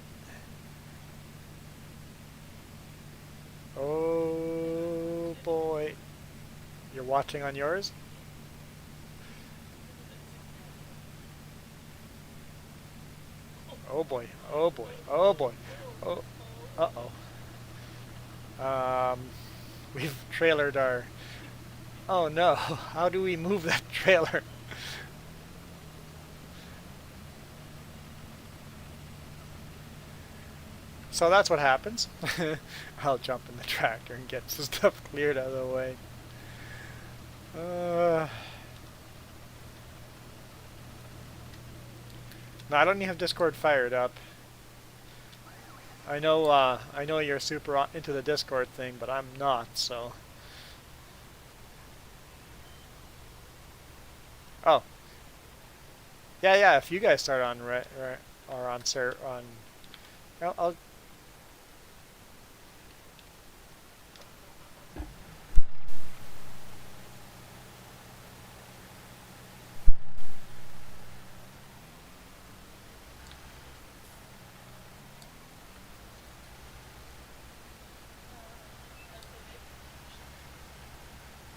Oh boy. You're watching on yours? Oh boy. Oh boy. Oh boy. Oh. Uh-oh. We've trailered our... Oh no, how do we move that trailer? So that's what happens. I'll jump in the tractor and get some stuff cleared out of the way. No, I don't even have Discord fired up. I know you're super into the Discord thing, but I'm not, so... Oh. Yeah, yeah, if you guys start on, or on, sir, on... I'll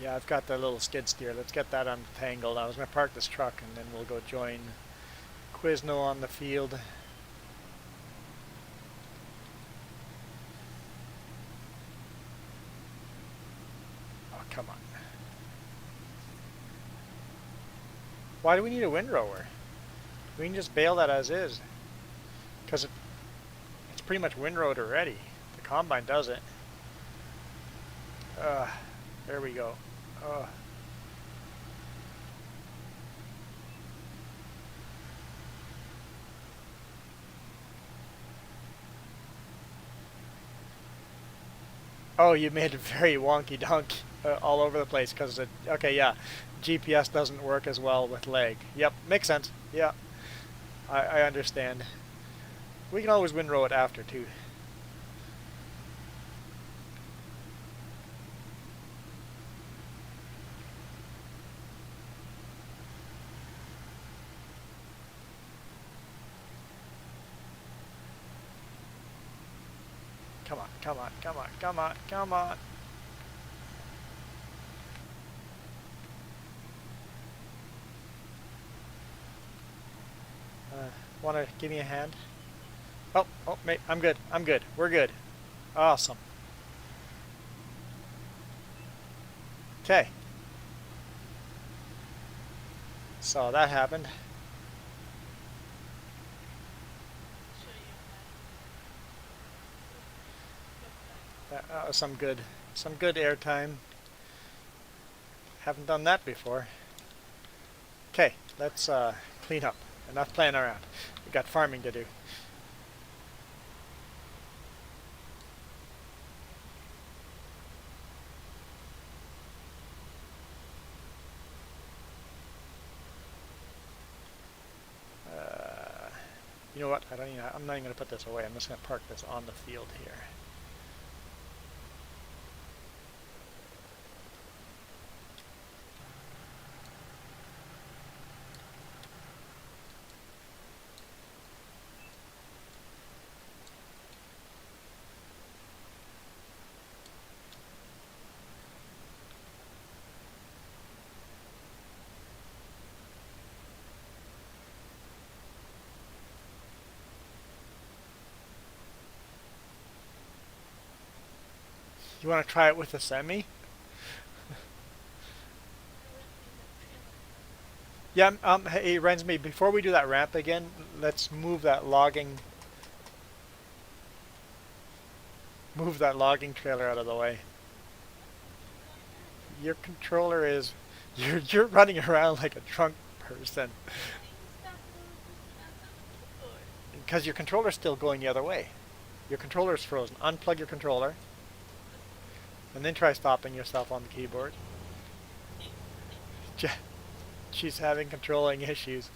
Yeah, I've got the little skid steer. Let's get that untangled. I was going to park this truck and then we'll go join Quizno on the field. Oh, come on. Why do we need a windrower? We can just bale that as is. Because it's pretty much windrowed already. The combine does it. There we go. Oh, you made it very wonky donk all over the place because it. Okay, yeah, GPS doesn't work as well with leg. Yep, makes sense. Yeah, I understand. We can always windrow it after too. Come on, come on, come on, come on, come on. Want to give me a hand? Oh, mate, I'm good. I'm good. We're good. Awesome. Okay. So that happened. That was some good airtime. Haven't done that before. Okay, let's clean up. Enough playing around. We got farming to do. You know what? I'm not even going to put this away. I'm just going to park this on the field here. You want to try it with a semi? Yeah, hey, Rensme, before we do that ramp again, let's move that logging trailer out of the way. Your controller is you're running around like a drunk person because your controller's still going the other way. Your controller's frozen. Unplug your controller and then try stopping yourself on the keyboard. She's having controlling issues.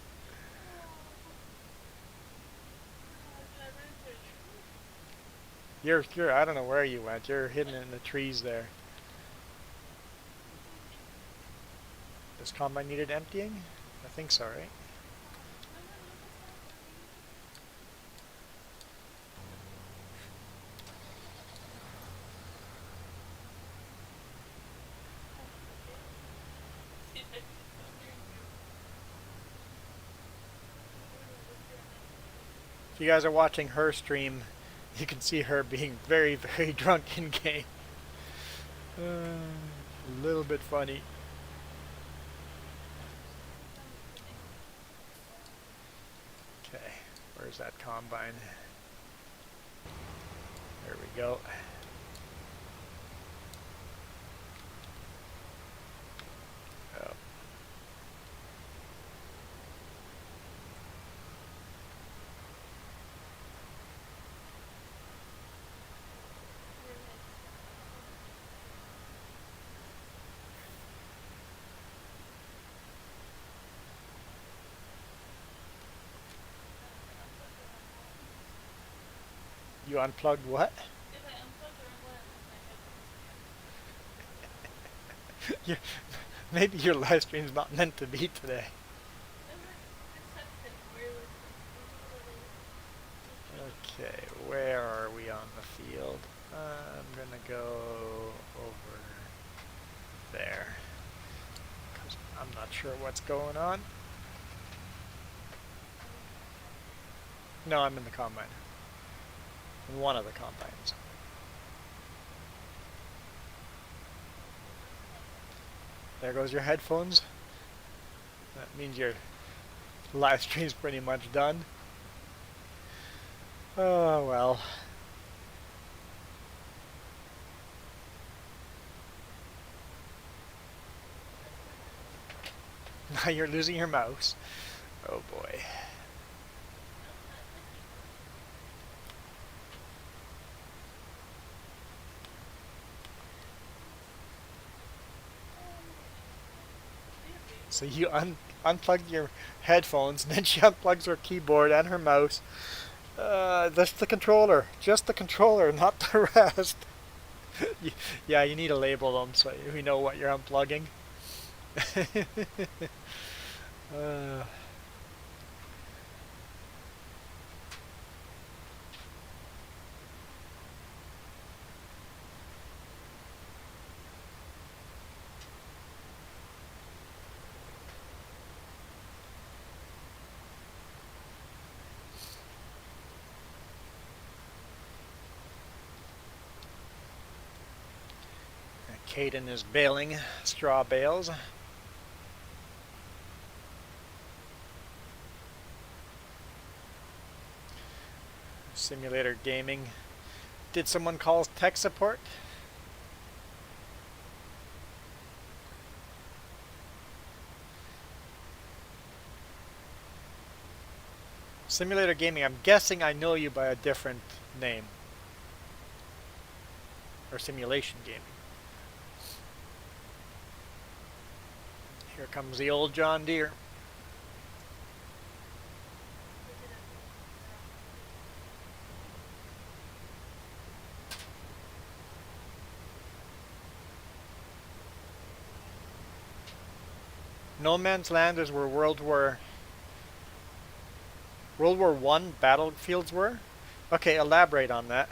You're I don't know where you went. You're hidden in the trees there. This combine needed emptying? I think so, right? If you guys are watching her stream, you can see her being very, very drunk in game. A little bit funny. Sounds pretty. Okay, where's that combine? There we go. Oh. Your head. If I unplug the wrong wire. You unplugged what? If I unplug the wrong wire, put my headphones again. You- Maybe your live stream's not meant to be today. It was this headset wirelessly. There's a little thingy. Okay, where are we on the field? I'm gonna go over there. 'Cause I'm not sure what's going on. Are you in the combine? No, I'm in the combine. In one of the combines. There goes your headphones. That means your live stream's pretty much done. Oh well. Now you're losing your mouse. Oh boy. No, that's the keyboard. So you unplugged your headphones, and then she unplugs her keyboard and her mouse. Just the controller. Just the controller, not the rest. Yeah, you need to label them so we know what you're unplugging. uh, Caden is baling straw bales. Simulator gaming. Did someone call tech support? Simulator gaming, I'm guessing I know you by a different name. Or simulation gaming. Here comes the old John Deere. Look at everyone around the field. No Man's Land is where World War I battlefields were? Okay, elaborate on that.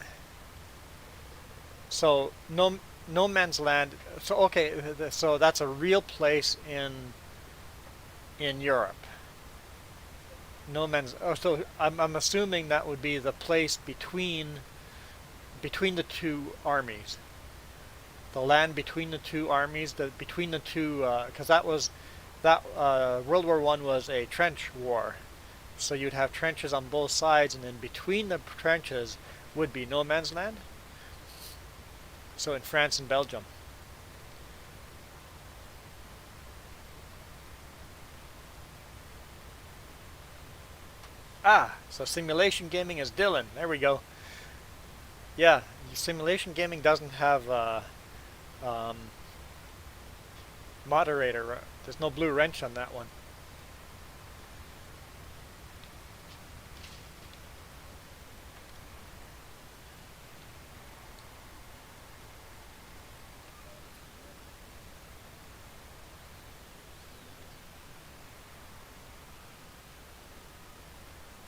So no Man's Land. So okay, so that's a real place in Europe. No Man's. Oh, so I'm assuming that would be the place between the two armies. The land between the two armies, between the two, because that World War I was a trench war. So you'd have trenches on both sides, and then between the trenches would be no man's land. So in France and Belgium. Ah, so simulation gaming is Dylan. There we go. Yeah, simulation gaming doesn't have um, moderator. There's no blue wrench on that one.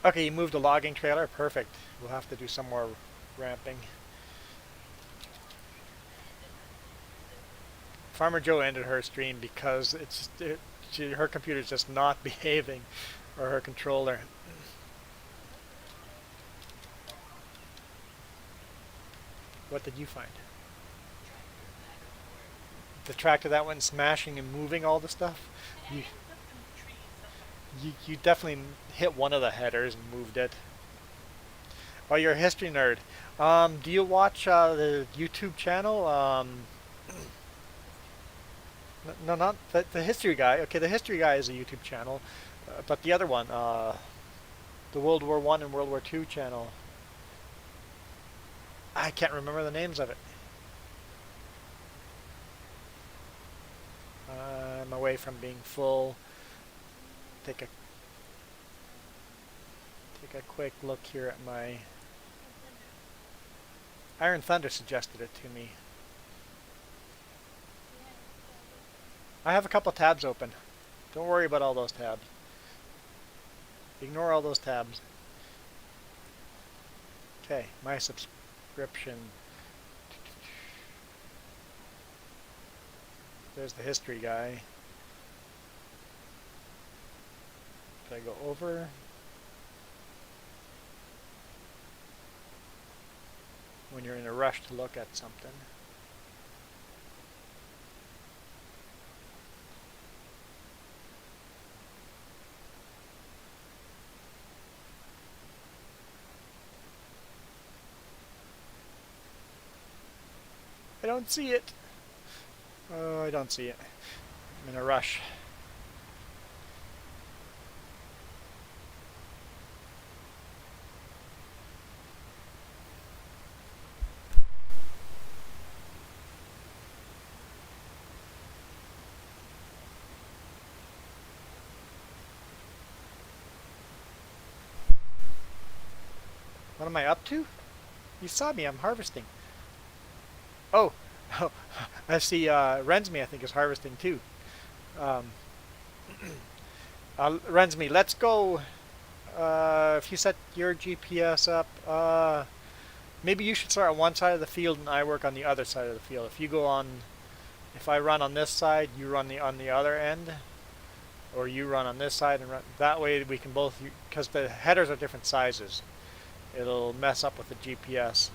Okay, you moved the logging trailer. Perfect. We'll have to do some more ramping. Farmer Joe ended her stream because her computer's just not behaving, or her controller. What did you find? the tractor that went smashing and moving all the stuff. I You ended up in the tree somewhere. you definitely hit one of the headers and moved it. Oh, you're a history nerd. Do you watch the YouTube channel? History. No, not the history guy. Okay, the history guy is a YouTube channel, but the other one, the World War One and World War Two channel. I can't remember the names of it. I'm away from being full. Take a take a quick look here at my Iron Thunder. Iron Thunder suggested it to me. Yeah, yeah, it is. I have a couple tabs open. Don't worry about all those tabs. Ignore all those tabs. Okay, my subscription. There's the history guy. Did I go over? When you're in a rush to look at something. I don't see it. Oh, I don't see it. I'm in a rush. What am I up to? You saw me, I'm harvesting. Oh, oh I see Rensme I think is harvesting too. Um, Rensme, let's go. If you set your GPS up, maybe you should start on one side of the field and I work on the other side of the field. If you go on, if I run on this side, you run on the other end, or you run on this side and run. That way we can both, because the headers are different sizes. It'll mess up with the GPS.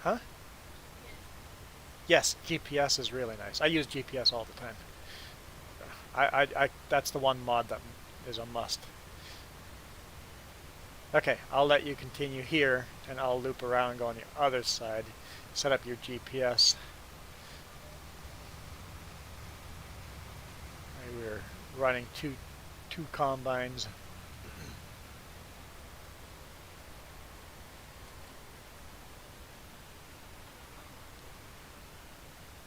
Huh? Yes, GPS is really nice. I use GPS all the time. That's the one mod that is a must. Okay, I'll let you continue here, and I'll loop around and go on the other side. Set up your GPS. We're running two combines.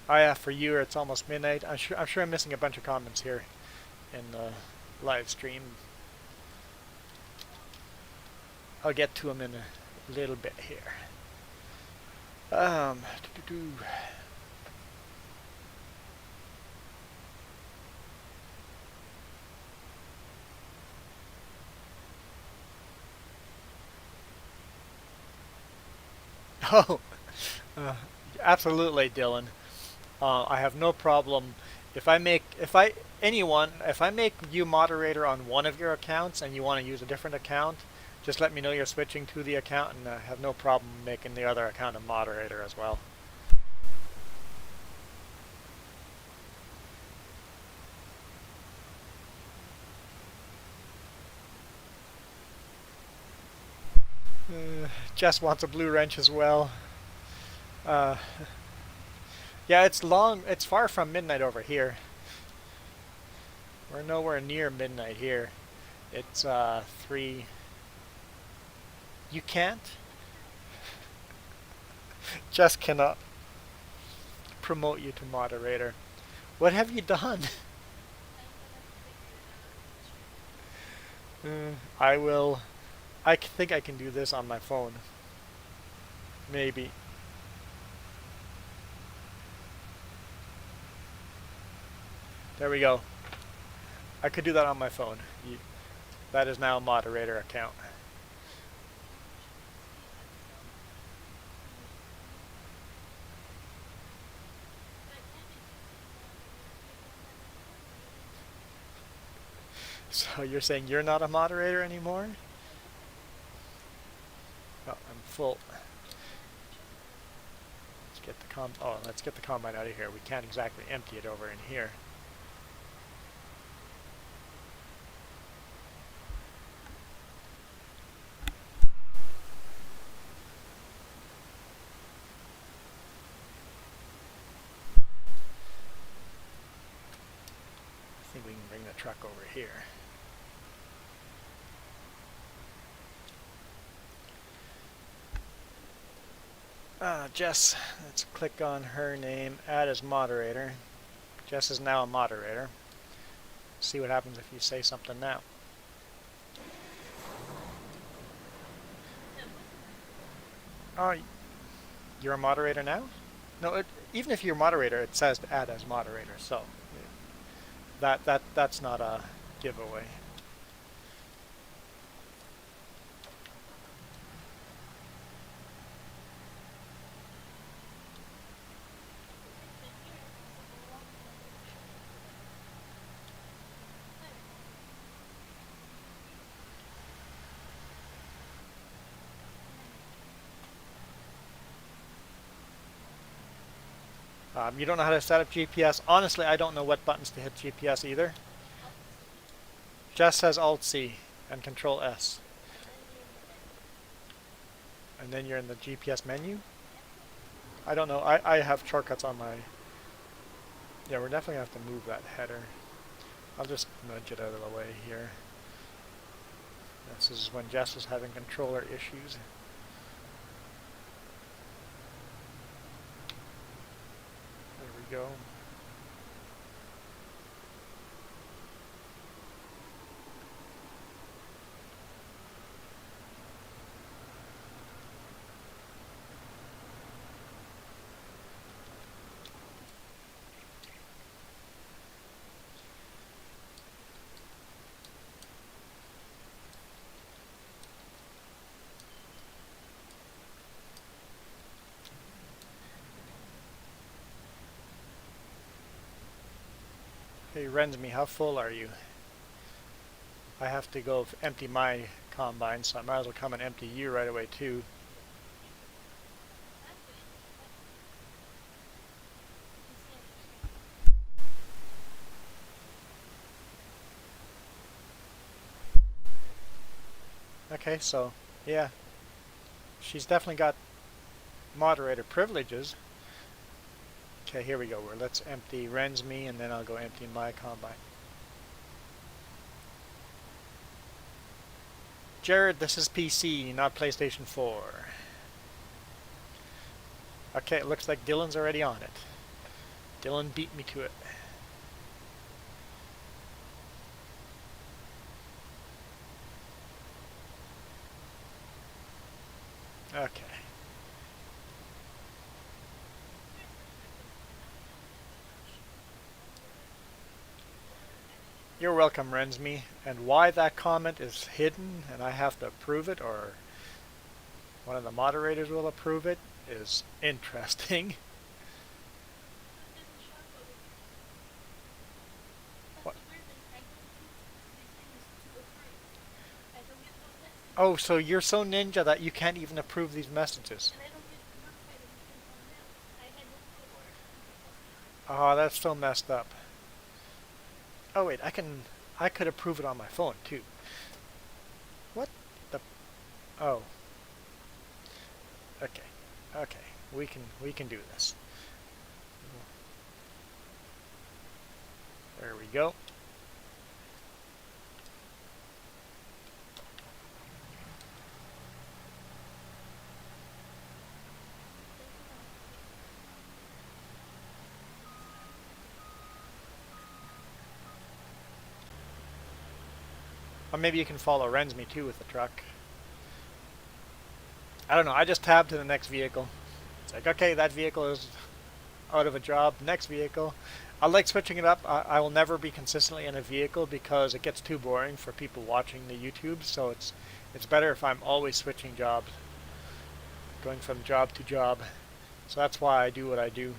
Oh yeah, for you it's almost midnight. I'm sure I'm missing a bunch of comments here in the live stream. I'll get to them in a little bit here. Doo-doo-doo. Oh, uh, absolutely, Dylan. I have no problem if I make if I make you moderator on one of your accounts and you want to use a different account, just let me know you're switching to the account, and I have no problem making the other account a moderator as well. Jess wants a blue wrench as well. Uh, yeah, it's long. It's far from midnight over here. We're nowhere near midnight here. It's 3. You can't? Just cannot promote you to moderator. What have you done? I'm gonna figure it out and show you. I will. I think I can do this on my phone. Maybe. There we go. I could do that on my phone. That is now a moderator account. So you're saying you're not a moderator anymore? Oh, I'm full. Let's get the combine out of here. We can't exactly empty it over in here. I think we can bring the truck over here. Jess, let's click on her name, add as moderator. Jess is now a moderator. See what happens if you say something now. Oh, you're a moderator now? No, even if you're a moderator, it says to add as moderator, so that's not a giveaway. You don't know how to set up GPS? Honestly, I don't know what buttons to hit GPS either. Jess says Alt-C and Control-S. And then you're in the GPS menu? I don't know. I have shortcuts on my... Yeah, we're definitely going to have to move that header. I'll just nudge it out of the way here. This is when Jess was having controller issues. There we go. Hey, Rensme, how full are you? I have to go empty my combine, so I might as well come and empty you right away too. Okay, so yeah, she's definitely got moderator privileges. Okay, here we go. Let's empty Rensme, and then I'll go empty my combine. Jared, this is PC, not PlayStation 4. Okay, it looks like Dylan's already on it. Dylan beat me to it. Okay. You're welcome, Rensme. And why that comment is hidden and I have to approve it, or one of the moderators will approve it, is interesting. What? Oh, so you're so ninja that you can't even approve these messages. Oh, that's so messed up. Oh wait, I could approve it on my phone too. What the? Oh. Okay. Okay. We can do this. There we go. Or maybe you can follow Rensme too with the truck. I don't know, I just tabbed to the next vehicle. It's like, okay, that vehicle is out of a job, next vehicle. I like switching it up. I will never be consistently in a vehicle because it gets too boring for people watching the YouTube. So it's better if I'm always switching jobs, going from job to job. So that's why I do what I do.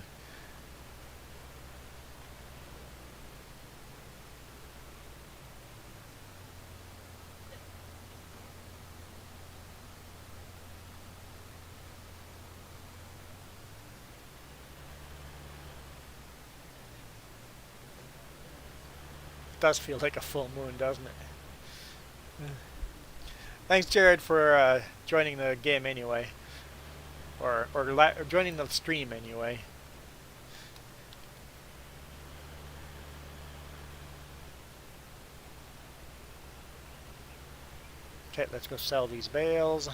It does feel like a full moon, doesn't it? Thanks, Jared, for joining the game anyway, or joining the stream anyway. Okay, let's go sell these bales.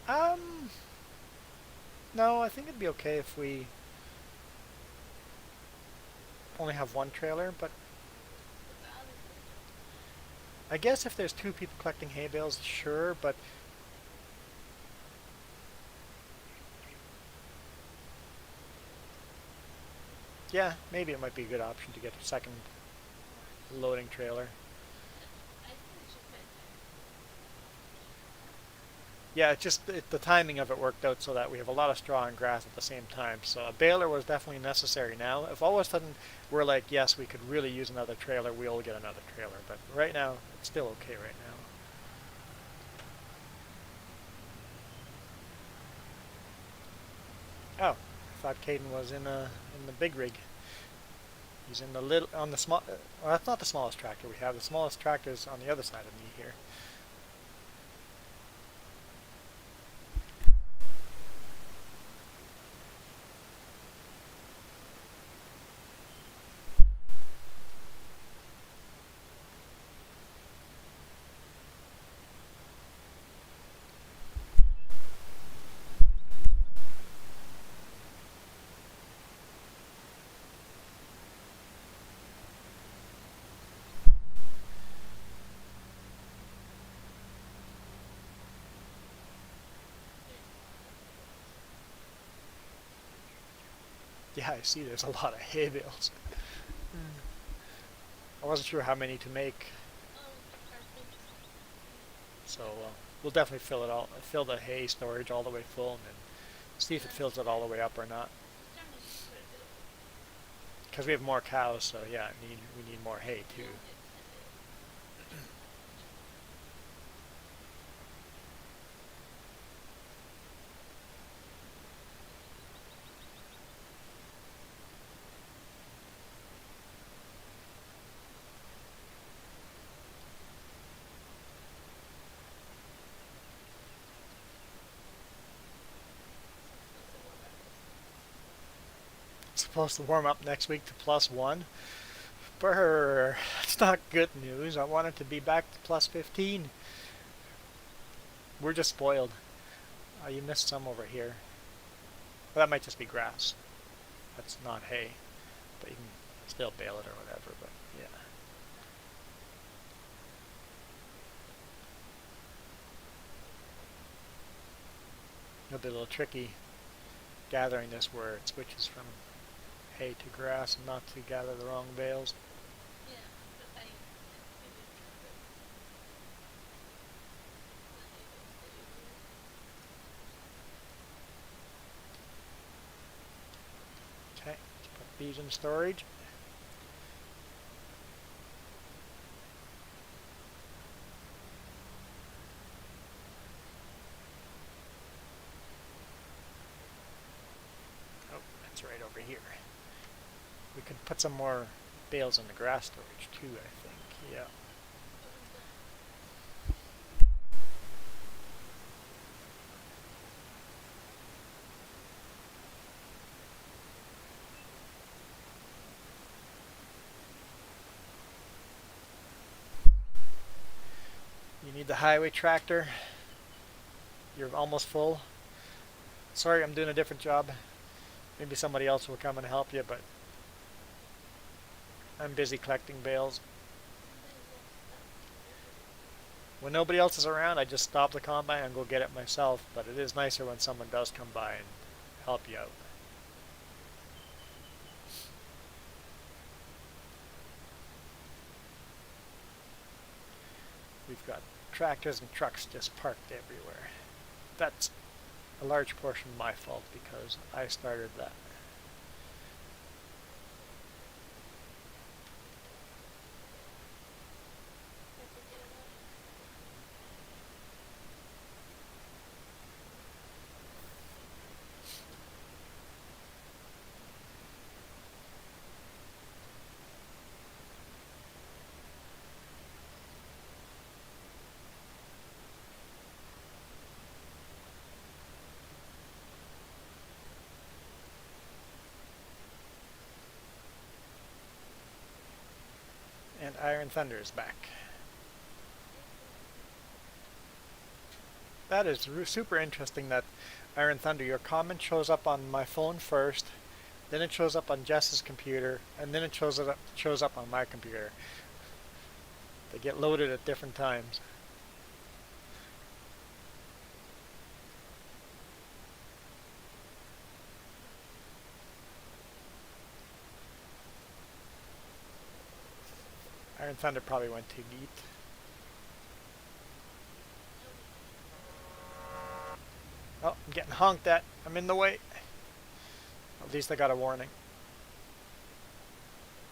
Um, no, I think it'd be okay if we only have one trailer, but I guess if there's two people collecting hay bales, sure, but yeah, maybe it might be a good option to get a second loading trailer. Yeah, the timing of it worked out so that we have a lot of straw and grass at the same time. So a baler was definitely necessary now. If all of a sudden we're like, yes, we could really use another trailer, we'll get another trailer. But right now, it's still okay right now. Oh, I thought Caden was in the big rig. He's in the little on the small. Well, that's not the smallest tractor we have. The smallest tractor is on the other side of me here. Yeah, I see. There's a lot of hay bales. I wasn't sure how many to make, so we'll definitely fill the hay storage all the way full, and then see if it fills it all the way up or not. Because we have more cows, so yeah, we need more hay too. It's supposed to warm up next week to +1. Brr, it's not good news. I want it to be back to +15. We're just spoiled. You missed some over here. Well, that might just be grass. That's not hay, but you can still bale it or whatever. But yeah, it'll be a little tricky gathering this where it switches from hay to grass and not to gather the wrong bales. Okay, let's put these in storage. Oh, that's right over here. We could put some more bales in the grass storage too, I think. Yeah. You need the highway tractor. You're almost full. Sorry, I'm doing a different job. Maybe somebody else will come and help you, but I'm busy collecting bales. When nobody else is around, I just stop the combine and go get it myself, but it is nicer when someone does come by and help you out. We've got tractors and trucks just parked everywhere. That's a large portion of my fault because I started that. I forget about it. And Iron Thunder is back. That is super interesting that Iron Thunder, your comment shows up on my phone first, then it shows up on Jess's computer, and then it shows up on my computer. They get loaded at different times. Iron Thunder probably went to eat. Oh, I'm getting honked at. I'm in the way. At least I got a warning.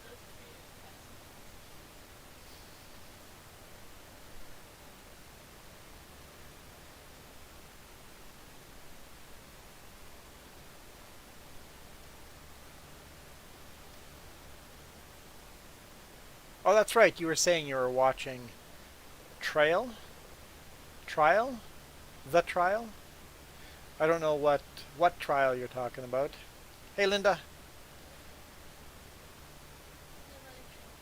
Those trainers passing by. Oh, that's right. You were saying you were watching Trail? Trial? The Trial? I don't know what trial you're talking about. Hey, Linda. They're running on my computer.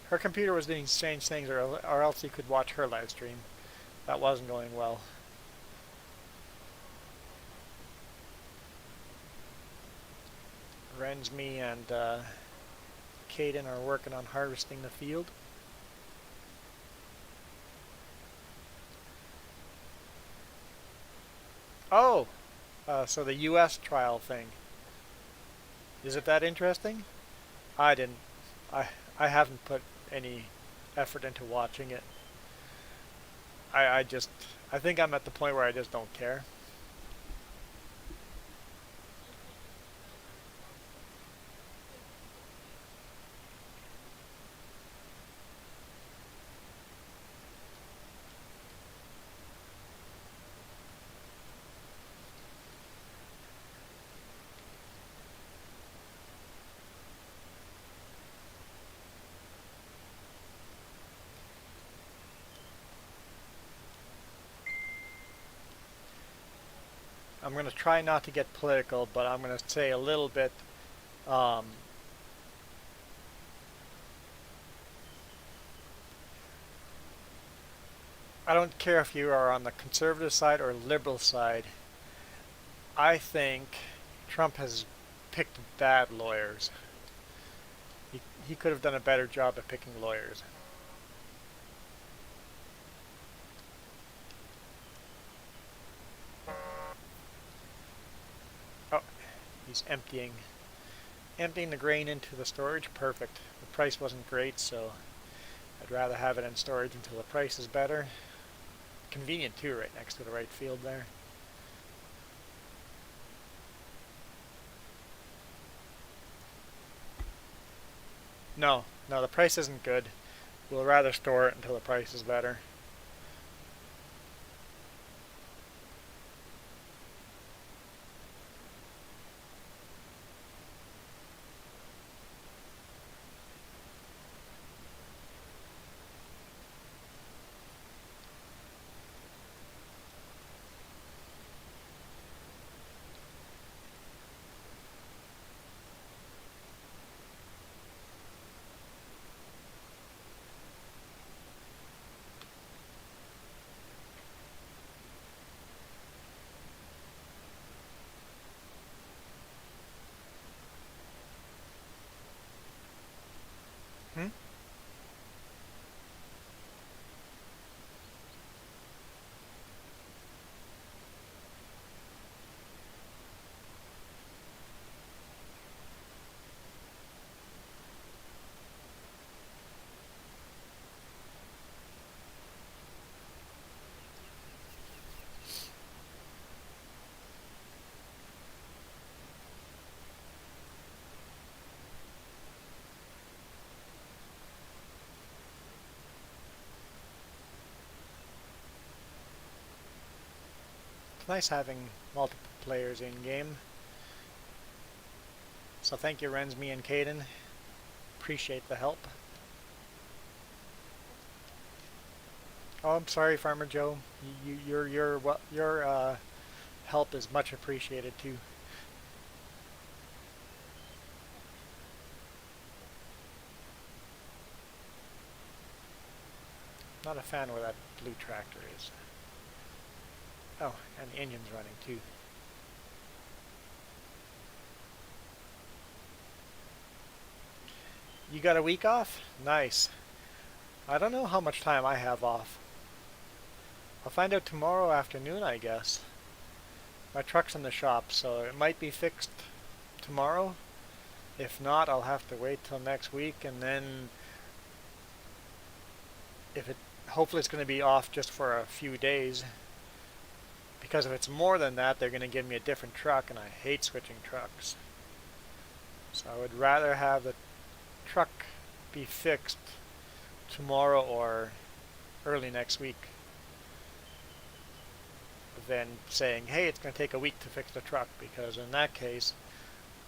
Her computer was doing strange things, or else you could watch her live stream. That wasn't going well. Ren's, me, and Caden are working on harvesting the field. Oh, so the U.S. trial thing. Is it that interesting? I didn't. I I haven't put any effort into watching it. I just I think I'm at the point where I just don't care. I'm kind of in my own also. Good people to be. I'm going to try not to get political, but I'm going to say a little bit. Um, I don't care if you are on the conservative side or liberal side. I think Trump has picked bad lawyers. He could have done a better job at picking lawyers. Oh, he's emptying the grain into the storage. Perfect. The price wasn't great, so I'd rather have it in storage until the price is better. Convenient too, right next to the right field there. No, no, the price isn't good. We'll rather store it until the price is better. nice having multiple players in game. So thank you, Rensme and Caden. Appreciate the help. Oh, I'm sorry, Farmer Joe. Your help is much appreciated too. Not a fan where that blue tractor is. Oh, and the engine's running too. You got a week off? Nice. I don't know how much time I have off. I'll find out tomorrow afternoon, I guess. My truck's in the shop, so it might be fixed tomorrow. If not, I'll have to wait till next week, and then if it hopefully it's going to be off just for a few days. Because if it's more than that, they're going to give me a different truck, and I hate switching trucks. So I would rather have the truck be fixed tomorrow or early next week than saying, hey, it's going to take a week to fix the truck, because in that case,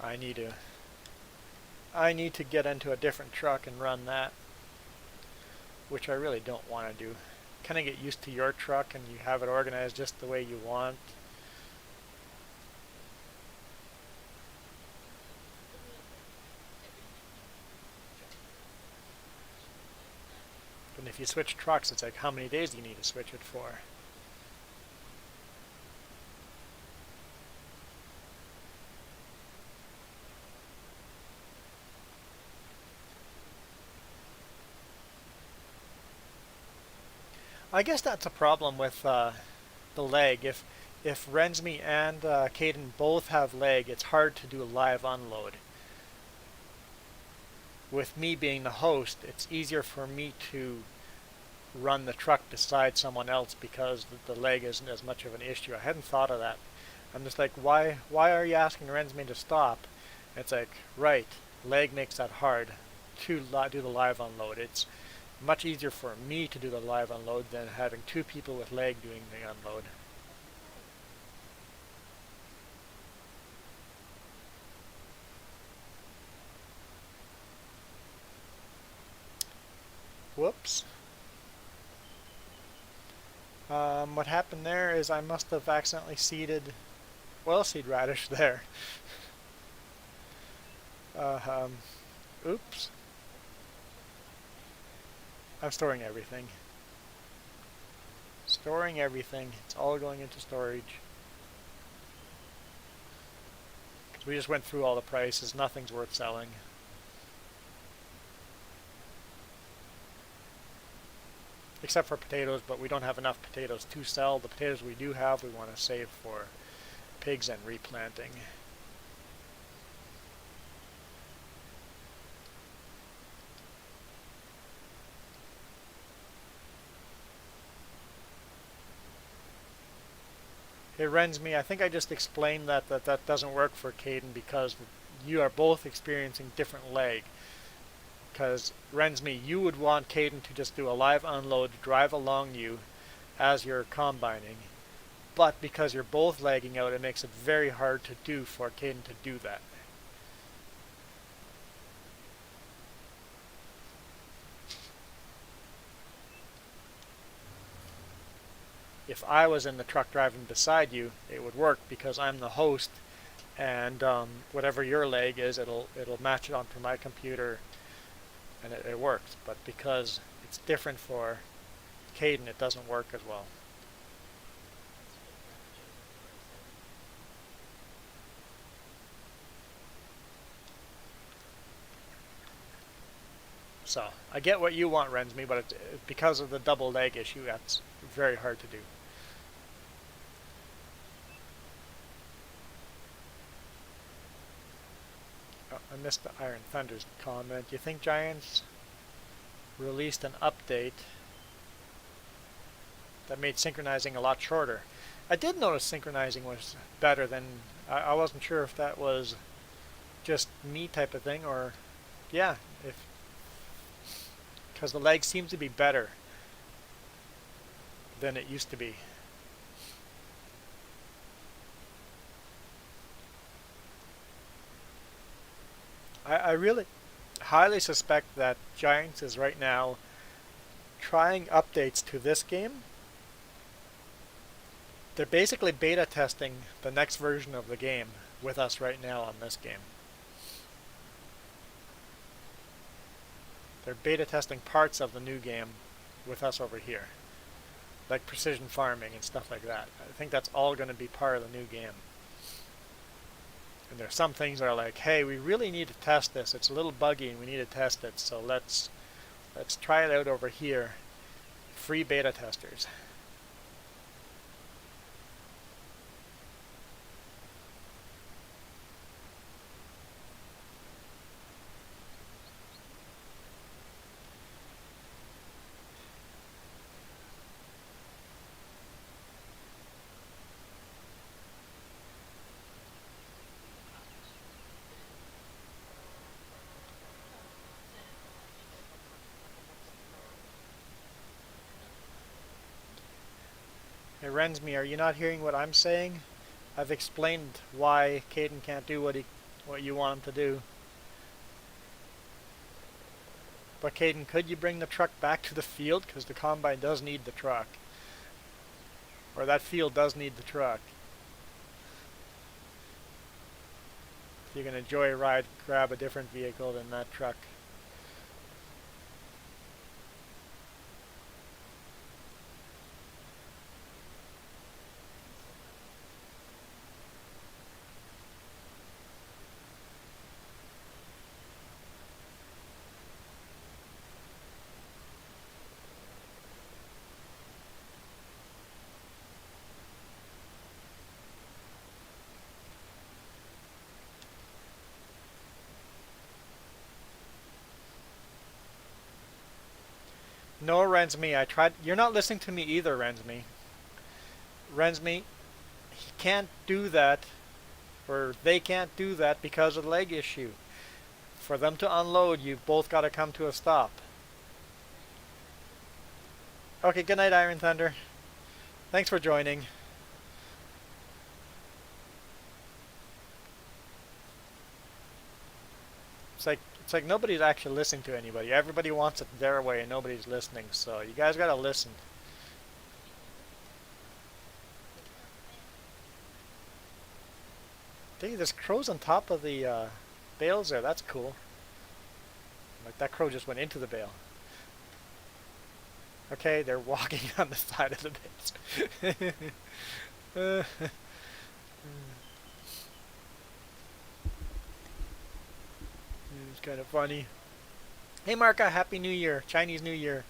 I need to get into a different truck and run that, which I really don't want to do. Kind of get used to your truck and you have it organized just the way you want. And if you switch trucks, it's like, how many days do you need to switch it for? I guess that's a problem with the leg. If Rensme and Caden both have leg, it's hard to do a live unload. With me being the host, it's easier for me to run the truck beside someone else because the leg isn't as much of an issue. I hadn't thought of that. I'm just like, why are you asking Rensme to stop? It's like, right, leg makes that hard to do the live unload. It's much easier for me to do the live unload than having two people with leg doing the unload. Whoops. What happened there is I must have accidentally seeded oilseed radish there. Oops. I'm storing everything. Storing everything. It's all going into storage. We just went through all the prices. Nothing's worth selling. Except for potatoes, but we don't have enough potatoes to sell. The potatoes we do have, we want to save for pigs and replanting. It rends me. I think I just explained that doesn't work for Caden because you are both experiencing different leg. Because Rensme, you would want Caden to just do a live unload, drive along you as you're combining. But because you're both lagging out, it makes it very hard to do for Caden to do that. If I was in the truck driving beside you, it would work because I'm the host, and whatever your leg is, it'll match it onto my computer, and it works. But because it's different for Caden, it doesn't work as well. So I get what you want, Rensme, but because of the double leg issue, that's very hard to do. Oh, I missed the Iron Thunder's comment. You think Giants released an update that made synchronizing a lot shorter? I did notice synchronizing was better than... I wasn't sure if that was just me type of thing or... Yeah, because the leg seems to be better than it used to be. I really highly suspect that Giants is right now trying updates to this game. They're basically beta testing the next version of the game with us right now on this game. They're beta testing parts of the new game with us over here, like precision farming and stuff like that. I think that's all going to be part of the new game. And there's some things that are like, hey, we really need to test this. It's a little buggy and we need to test it. So let's try it out over here. Free beta testers. Hey Rensme, are you not hearing what I'm saying? I've explained why Caden can't do what you want him to do. But Caden, could you bring the truck back to the field? Because the combine does need the truck. Or that field does need the truck. If you're going to joyride, grab a different vehicle than that truck. No, Rensme, I tried. You're not listening to me either, Rensme. Rensme, he can't do that, or they can't do that because of the leg issue. For them to unload, you've both got to come to a stop. Okay, good night, Iron Thunder. Thanks for joining. It's like nobody's actually listening to anybody. Everybody wants it their way and nobody's listening. So you guys gotta listen. Hey, there's crows on top of the bales there. That's cool. Like that crow just went into the bale. Okay, they're walking on the side of the bales. It's kind of funny. Hey, Marka, Happy New Year. Chinese New Year.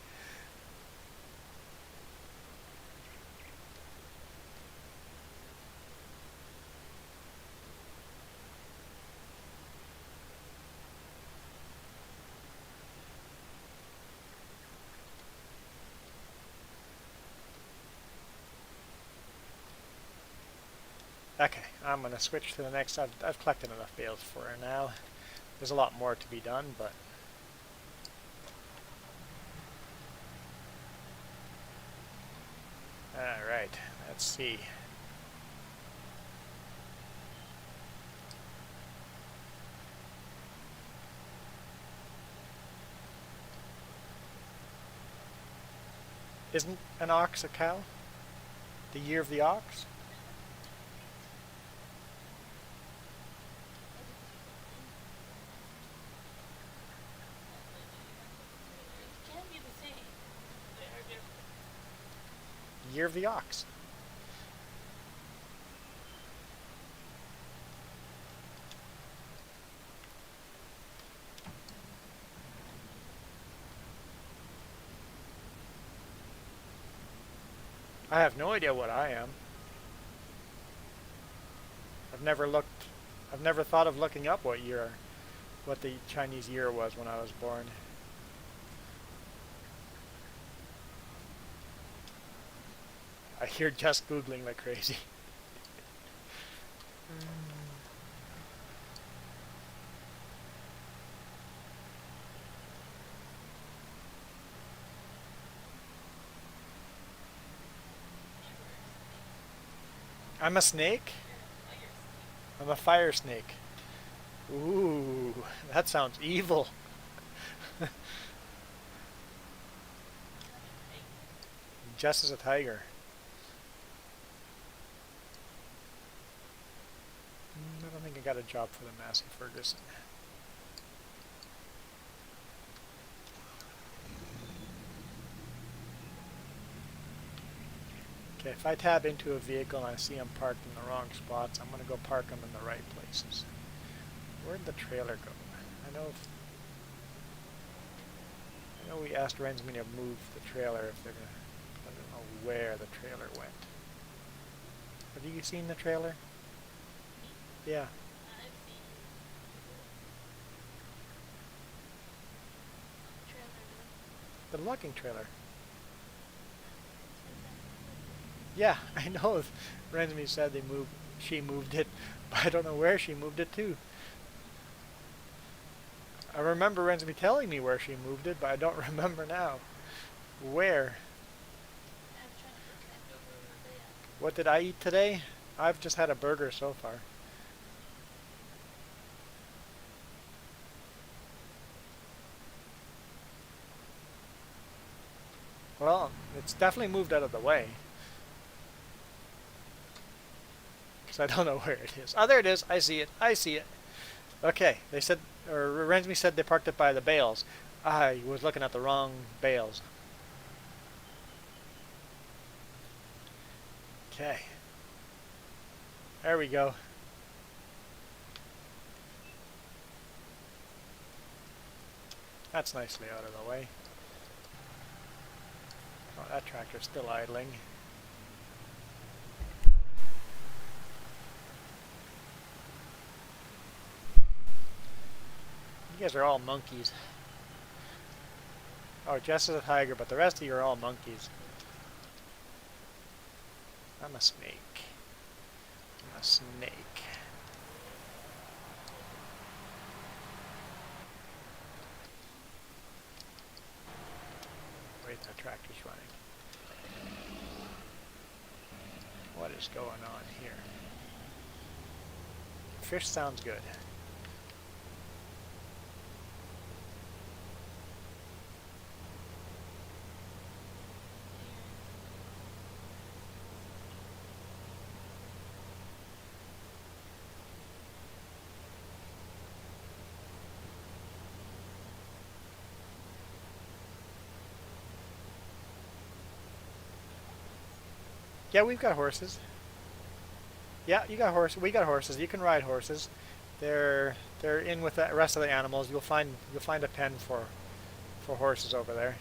Okay, I'm going to switch to the next. I've collected enough bales for now. There's a lot more to be done, but... Alright, let's see. Isn't an ox a cow? The year of the ox? It can be the same. They are different. Year of the ox. I have no idea what I am. I've never looked. I've never thought of looking up what the Chinese year was when I was born. I hear just Googling like crazy. I'm a snake? I'm a fire snake. Ooh, that sounds evil. Jess is a tiger. I don't think I got a job for the Massey Ferguson. Okay, if I tab into a vehicle and I see I'm parked in the wrong spots, I'm going to go park them in the right places. Where'd the trailer go? I know we asked Rensme to move the trailer if they're going to... I don't know where the trailer went. Have you seen the trailer? Yeah. I've seen trailer. The logging trailer. Yeah, I know. Rensme said she moved it, but I don't know where she moved it to. I remember Rensme telling me where she moved it, but I don't remember now. Where? I'm trying to get back over where they at. What did I eat today? I've just had a burger so far. Well, it's definitely moved out of the way. Because I don't know where it is. Oh, there it is. I see it. I see it. Okay, they said, or Rensme said they parked it by the bales. I was looking at the wrong bales. Okay. There we go. That's nicely out of the way. Oh, that tractor's still idling. You guys are all monkeys. Oh, Jess is a tiger, but the rest of you are all monkeys. I'm a snake. I'm a snake. Wait, that tractor's running. What is going on here? Fish sounds good. Yeah, we've got horses. Yeah, you got horses. We got horses. You can ride horses. They're in with the rest of the animals. You'll find a pen for horses over there.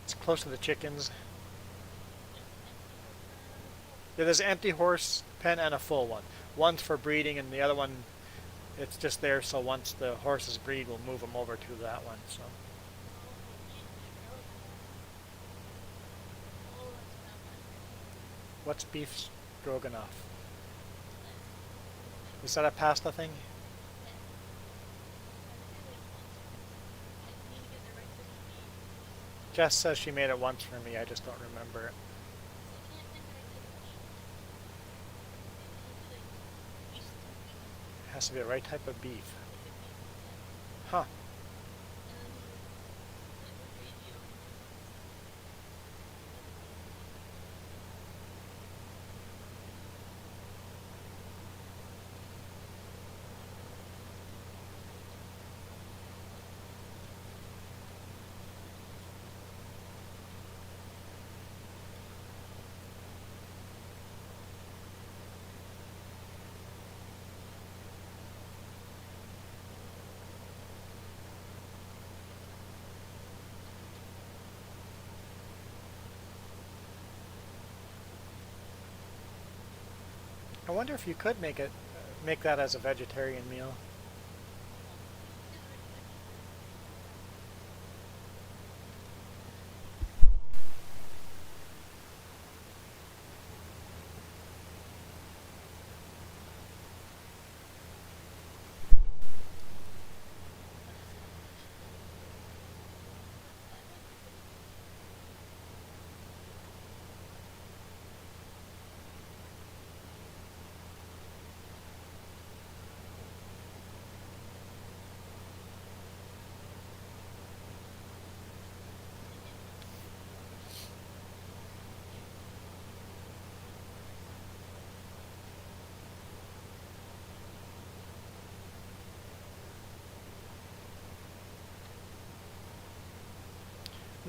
It's close to the chickens. Yeah, there's an empty horse pen and a full one. One's for breeding, and the other one, it's just there so once the horses breed, we'll move them over to that one. So, what's beef stroganoff? Is that a pasta thing? Jess says she made it once for me. I just don't remember it. It has to be the right type of beef. Huh. I wonder if you could make that as a vegetarian meal.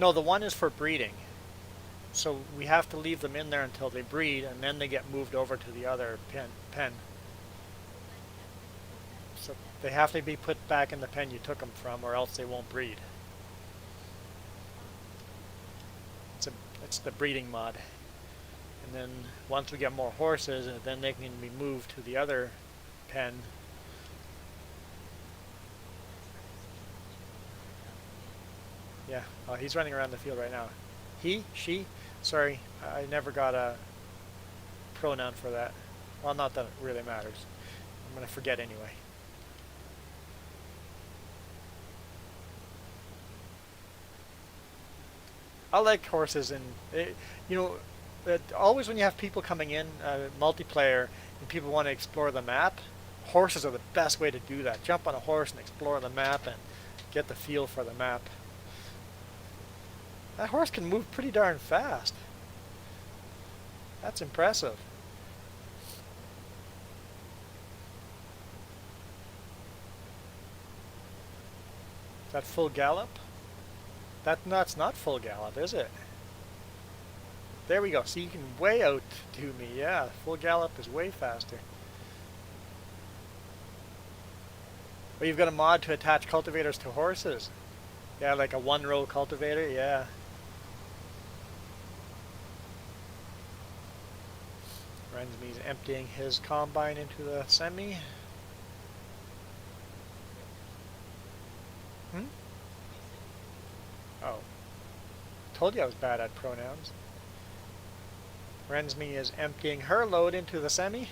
No, the one is for breeding. So we have to leave them in there until they breed, and then they get moved over to the other pen. Well, then after you put them So in the they have to be put back in the pen you took them from, or else they won't breed. oh, It's a, it's the breeding mod. And then once we get more horses, then they can be moved to the other pen. that's interesting that you can do it that way. Yeah, he's running around the field right now. He, she, sorry, I never got a pronoun for that. Well, not that it really matters. I'm going to forget anyway. I like horses, and you know, always when you have people coming in multiplayer and people want to explore the map, horses are the best way to do that. Jump on a horse and explore the map and get the feel for the map. That horse can move pretty darn fast. That's impressive. Is that full gallop? That's not full gallop, is it? There we go. See, you can way out to me. Yeah, full gallop is way faster. Well, you've got a mod to attach cultivators to horses. Yeah, like a one-row cultivator. Yeah. Rensby's emptying his combine into the semi. Hmm? You said he. Oh, told you I was bad at pronouns. Rensby is emptying her load into the semi.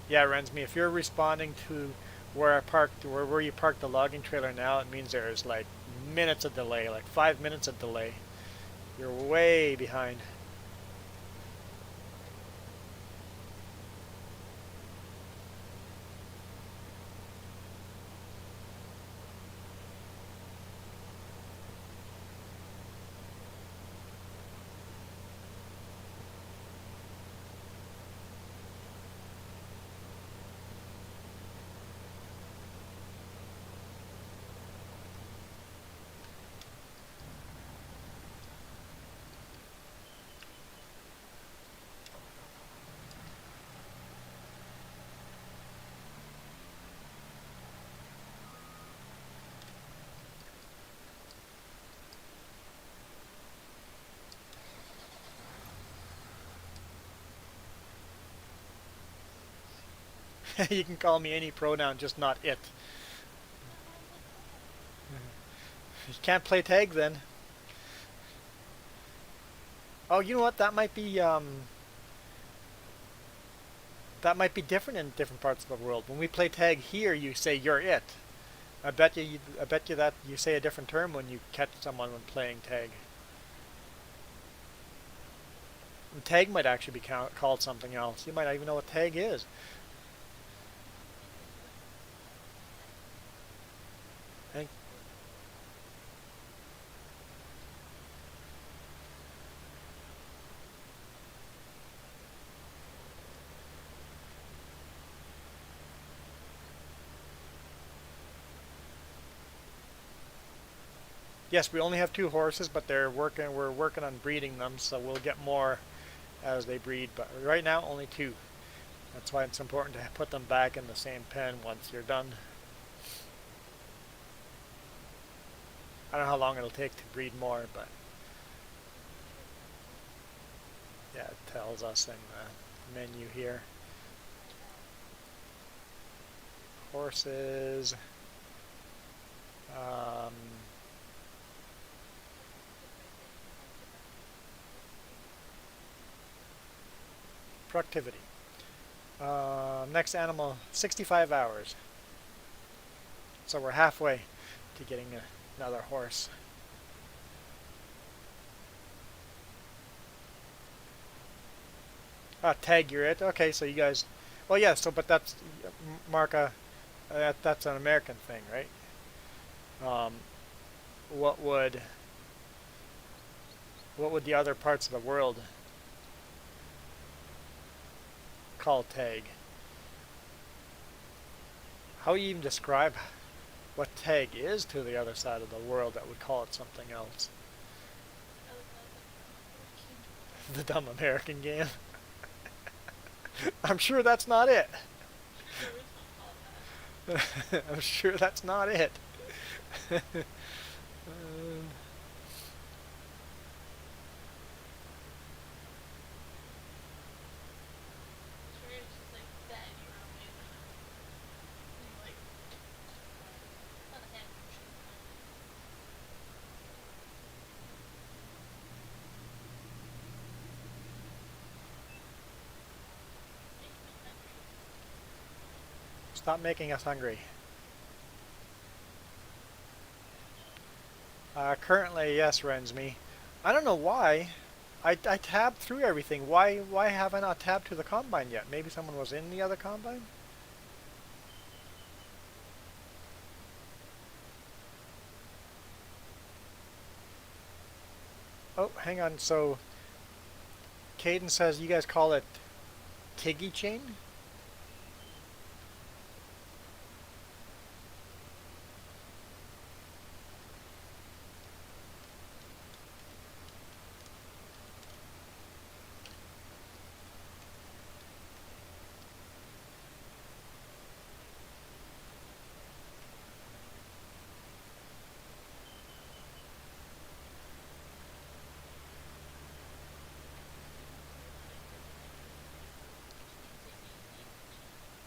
Yeah, Rensby, if you're responding to where I parked, where you parked the logging trailer now, it means there's like minutes of delay, like 5 minutes of delay. You're way behind. You can call me any pronoun, just not it. Oh, look that. You can't play tag then. Oh, you know what? That might be different in different parts of the world. When we play tag here, you say you're it. I bet you that you say a different term when you catch someone when playing tag. And tag might actually be called something else. You might not even know what tag is. It is what tag is. I think, yes, we only have two horses, but we're working on breeding them, so we'll get more as they breed. But right now, only two. That's why it's important to put them back in the same pen once you're done. I don't know how long it'll take to breed more, but yeah, it tells us in the menu here. Horses. Um, Productivity. Next animal, 65 hours. So we're halfway to getting another horse. Tag, you're it. Okay, so you guys. Well, yeah. So, but that's mark a That's an American thing, right? Um, what would what would the other parts of the world call tag? How do you even describe what tag is to the other side of the world that would call it something else? Oh, the dumb The dumb American game. I'm sure that's not it. American. There is one called that. I'm sure that's not it. I swear it's just like that in your own name. And you like, it's not a hand motion. Make me hungry. Stop making us hungry. Currently, yes, Rensme. I don't know why. I tabbed through everything. Why have I not tabbed to the combine yet? Maybe someone was in the other combine? Oh, hang on. So, Caden says you guys call it Tiggy chain?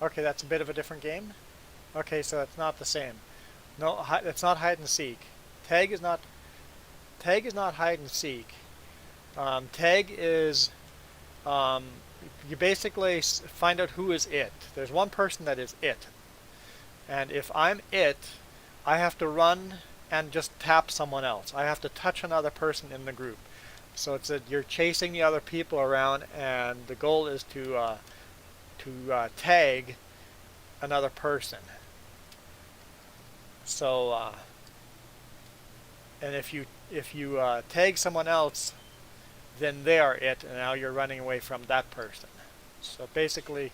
Okay, that's a bit of a different game. Okay, so it's not the same. No, it's not hide and seek. Tag is not tag is not hide and seek. Tag is um, you basically find out who is it. There's one person that is it, and if I'm it, I have to run and just tap someone else. I have to touch another person in the group. So it's that you're chasing the other people around, and the goal is to tag another person. So and if you tag someone else, then they are it, and now you're running away from that person. So basically,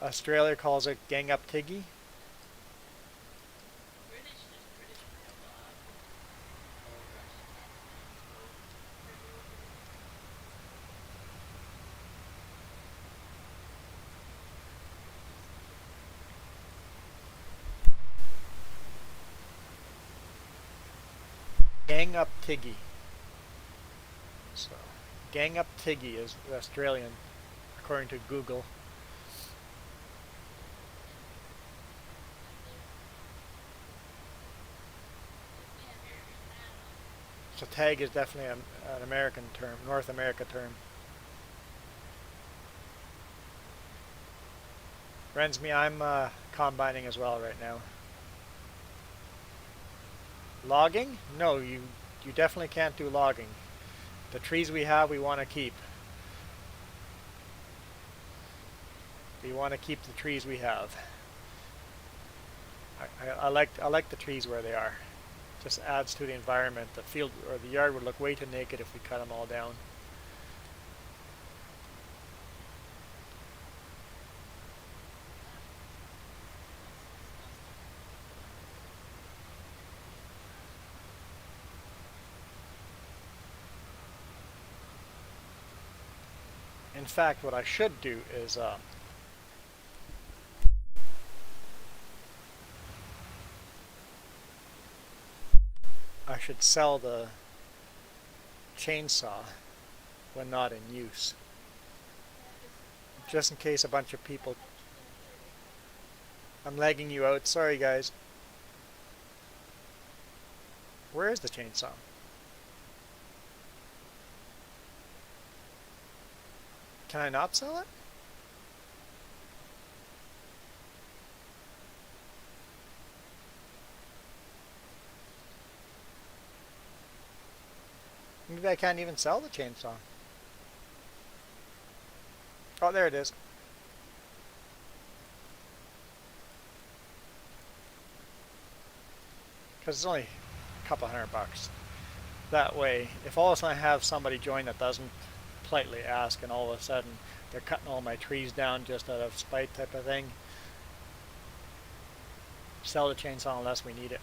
Australia calls it gang up tiggy. British, there's British prologue. Russian advertise. Gang up tiggy. So gang up tiggy is Australian, according to Google. So tag is definitely an American term, North America term. Rensme, I'm combining as well right now. Logging? No, you definitely can't do logging. The trees we have, we want to keep. We want to keep the trees we have. I like the trees where they are. Just adds to the environment. The field or the yard would look way too naked if we cut them all down. In fact, what I should do is I should sell the chainsaw when not in use, just in case a bunch of people. I'm lagging you out. Sorry, guys. Where is the chainsaw? Can I not sell it? Maybe I can't even sell the chainsaw. Oh, there it is. because it's only a couple $100. That way, if all of a sudden I have somebody join that doesn't politely ask, and all of a sudden they're cutting all my trees down just out of spite type of thing, sell the chainsaw unless we need it.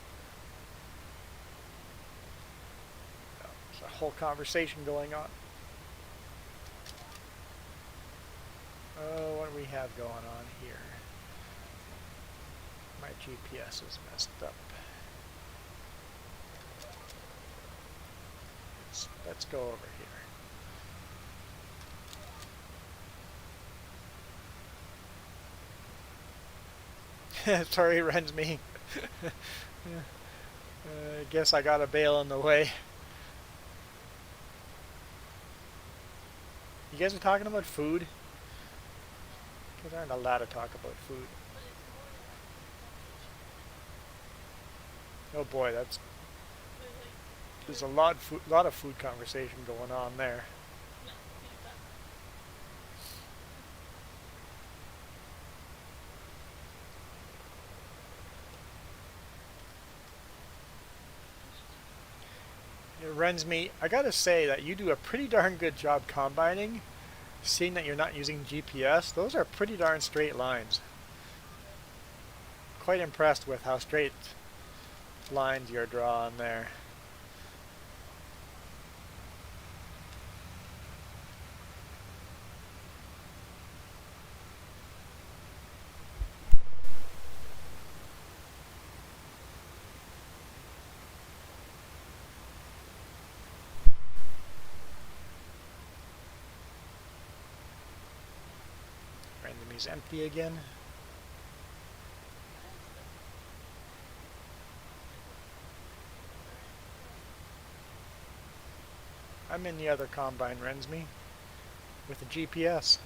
There's a whole conversation going on. Oh, what do we have going on here? My GPS is messed up. Let's go over here. Sorry, Ren's me. I guess I got a bale in the way. You guys are talking about food? You guys aren't allowed to talk about food. Oh boy, there's a lot of food conversation going on there. Rensme, I gotta say that you do a pretty darn good job combining. Seeing that you're not using GPS, those are pretty darn straight lines. Quite impressed with how straight lines you're drawing there. Randomly's empty again. I'm in the other combine, Rensme, with the GPS.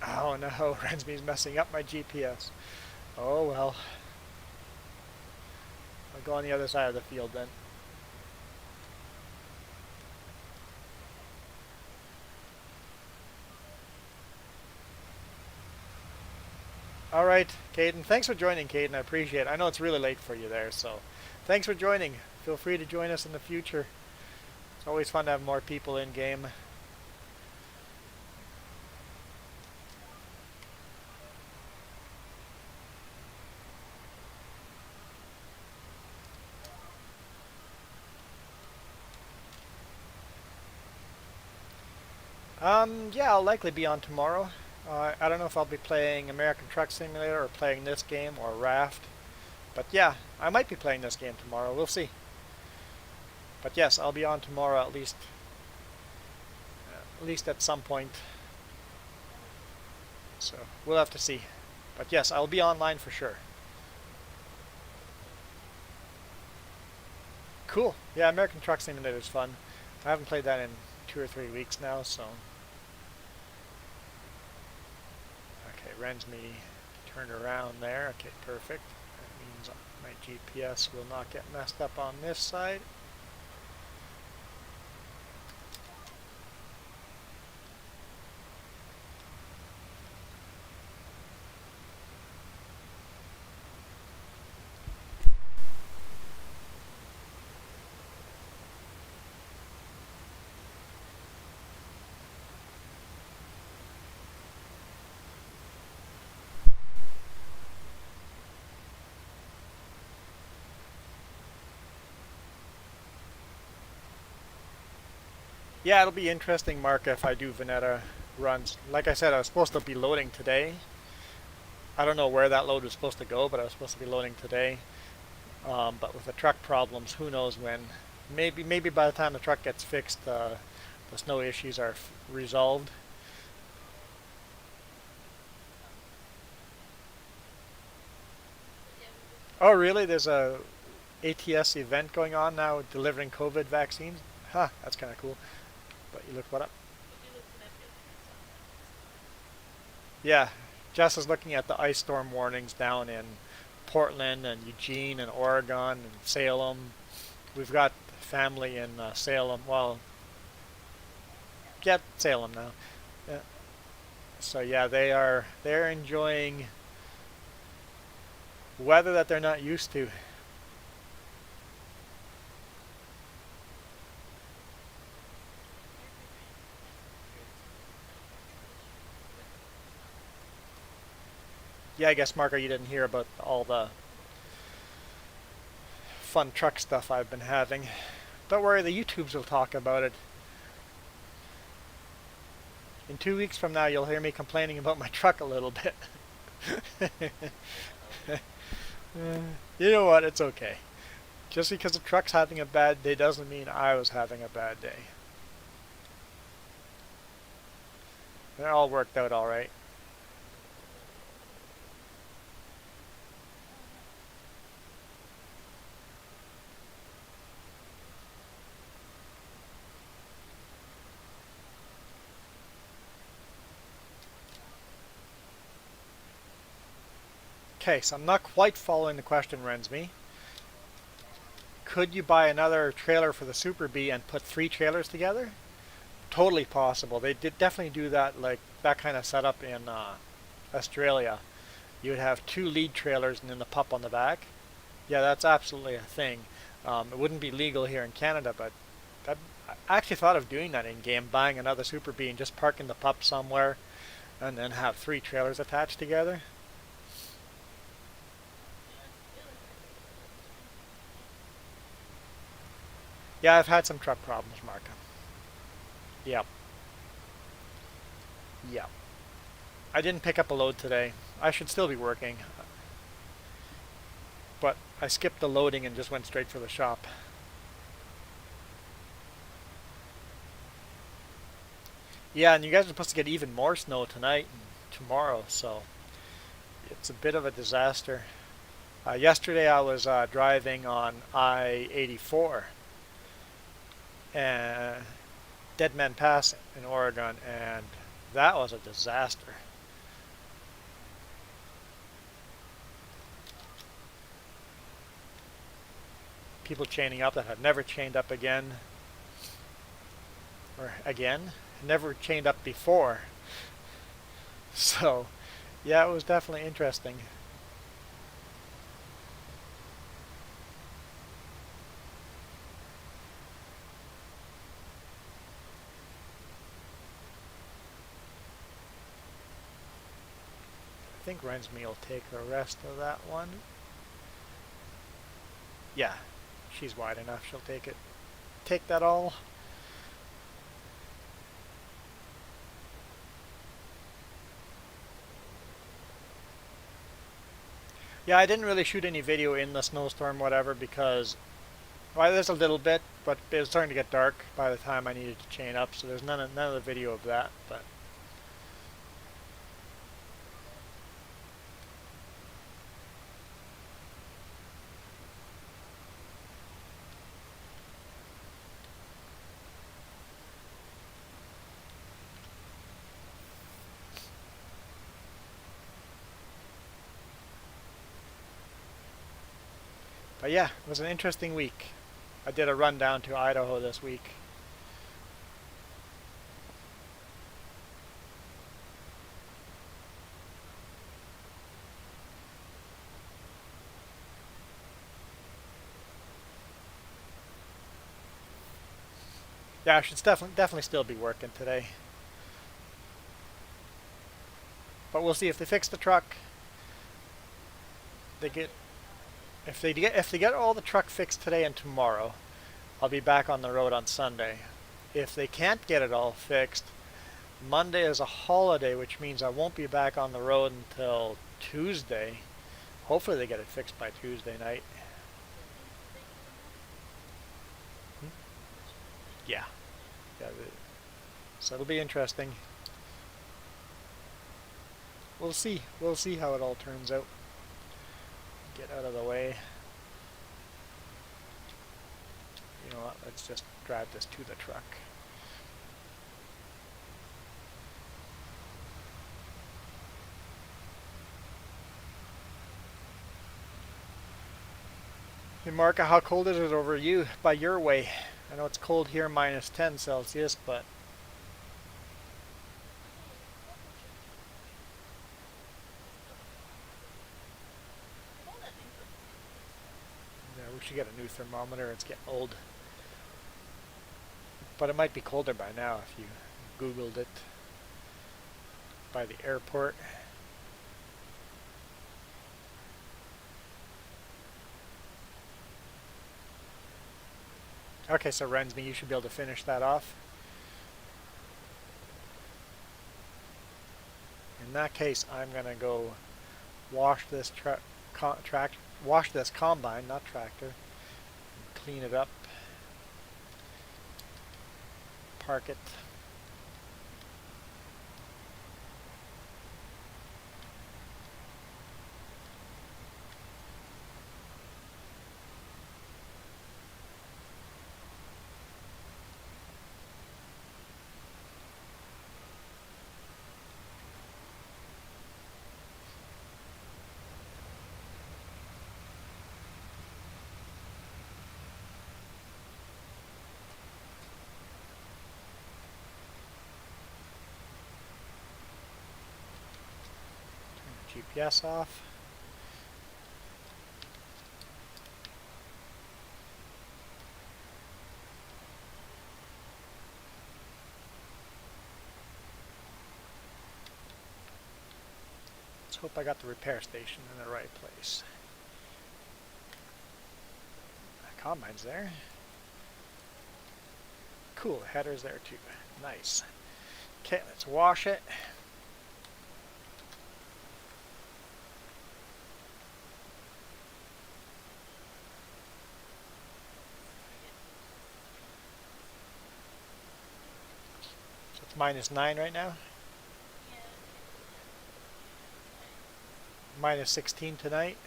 Oh no, Rensme's messing up my GPS. Oh well. I'll go on the other side of the field then. Alright, Caden. Thanks for joining, Caden. I appreciate it. I know it's really late for you there, so thanks for joining. Feel free to join us in the future. It's always fun to have more people in game. Yeah, I'll likely be on tomorrow. I don't know if I'll be playing American Truck Simulator or playing this game or Raft. But yeah, I might be playing this game tomorrow. We'll see. But yes, I'll be on tomorrow at least at some point. So we'll have to see. But yes, I'll be online for sure. Cool. Yeah, American Truck Simulator is fun. I haven't played that in 2 or 3 weeks now, so. Okay, Rensme turned around there. Okay, perfect. That means my GPS will not get messed up on this side. Yeah, it'll be interesting, Mark, if I do Veneta runs. Like I said, I was supposed to be loading today. I don't know where that load was supposed to go, but I was supposed to be loading today. But with the truck problems, who knows when. Maybe by the time the truck gets fixed, the snow issues are resolved. Oh, really? There's a ATS event going on now delivering COVID vaccines? Huh, that's kind of cool. But you look what up? Yeah, Jess is looking at the ice storm warnings down in Portland and Eugene and Oregon and Salem. We've got family in Salem. Well, get Salem now. So yeah, they're enjoying weather that they're not used to. Yeah, I guess Marco, you didn't hear about all the fun truck stuff I've been having. Don't worry, the YouTubes will talk about it. In 2 weeks from now, you'll hear me complaining about my truck a little bit. You know what? It's okay. Just because the truck's having a bad day doesn't mean I was having a bad day. It all worked out all right. Okay, so I'm not quite following the question, Rensme. Could you buy another trailer for the Super Bee and put 3 trailers together? Totally possible. They did definitely do that, like that kind of setup in Australia. You would have 2 lead trailers and then the pup on the back. Yeah, that's absolutely a thing. It wouldn't be legal here in Canada, but that, I actually thought of doing that in game, buying another Super Bee and just parking the pup somewhere, and then have 3 trailers attached together. Yeah, I've had some truck problems, Marka. Yep, yep. I didn't pick up a load today. I should still be working, but I skipped the loading and just went straight for the shop. Yeah, and you guys are supposed to get even more snow tonight and tomorrow, so it's a bit of a disaster. Yesterday I was driving on I-84 and Dead Man Pass in Oregon, and that was a disaster. People chaining up that have never chained up again, or again, never chained up before. So, yeah, it was definitely interesting. I think Rensme will take the rest of that one. Yeah, she's wide enough. She'll take it. Take that all. Yeah, I didn't really shoot any video in the snowstorm, whatever, because well, there's a little bit, but it was starting to get dark by the time I needed to chain up, so there's none of the video of that. But yeah, it was an interesting week. I did a run down to Idaho this week. Yeah, I should definitely still be working today. But we'll see if they fix the truck. They get if they get all the truck fixed today and tomorrow, I'll be back on the road on Sunday. If they can't get it all fixed, Monday is a holiday, which means I won't be back on the road until Tuesday. Hopefully they get it fixed by Tuesday night. Hmm? Yeah, yeah. So it'll be interesting. We'll see. We'll see how it all turns out. Get out of the way. You know what? Let's just drive this to the truck. Hey Marka, how cold is it over you by your way? I know it's cold here, -10 Celsius, but should get a new thermometer. It's getting old. But it might be colder by now if you Googled it by the airport. Okay, so Rensby, you should be able to finish that off. In that case, I'm gonna go wash this wash this combine, not tractor, clean it up, park it. GPS off. Let's hope I got the repair station in the right place. The combine's there. Cool, the header's there too. Nice. Okay, let's wash it. -9 right now. -16 tonight.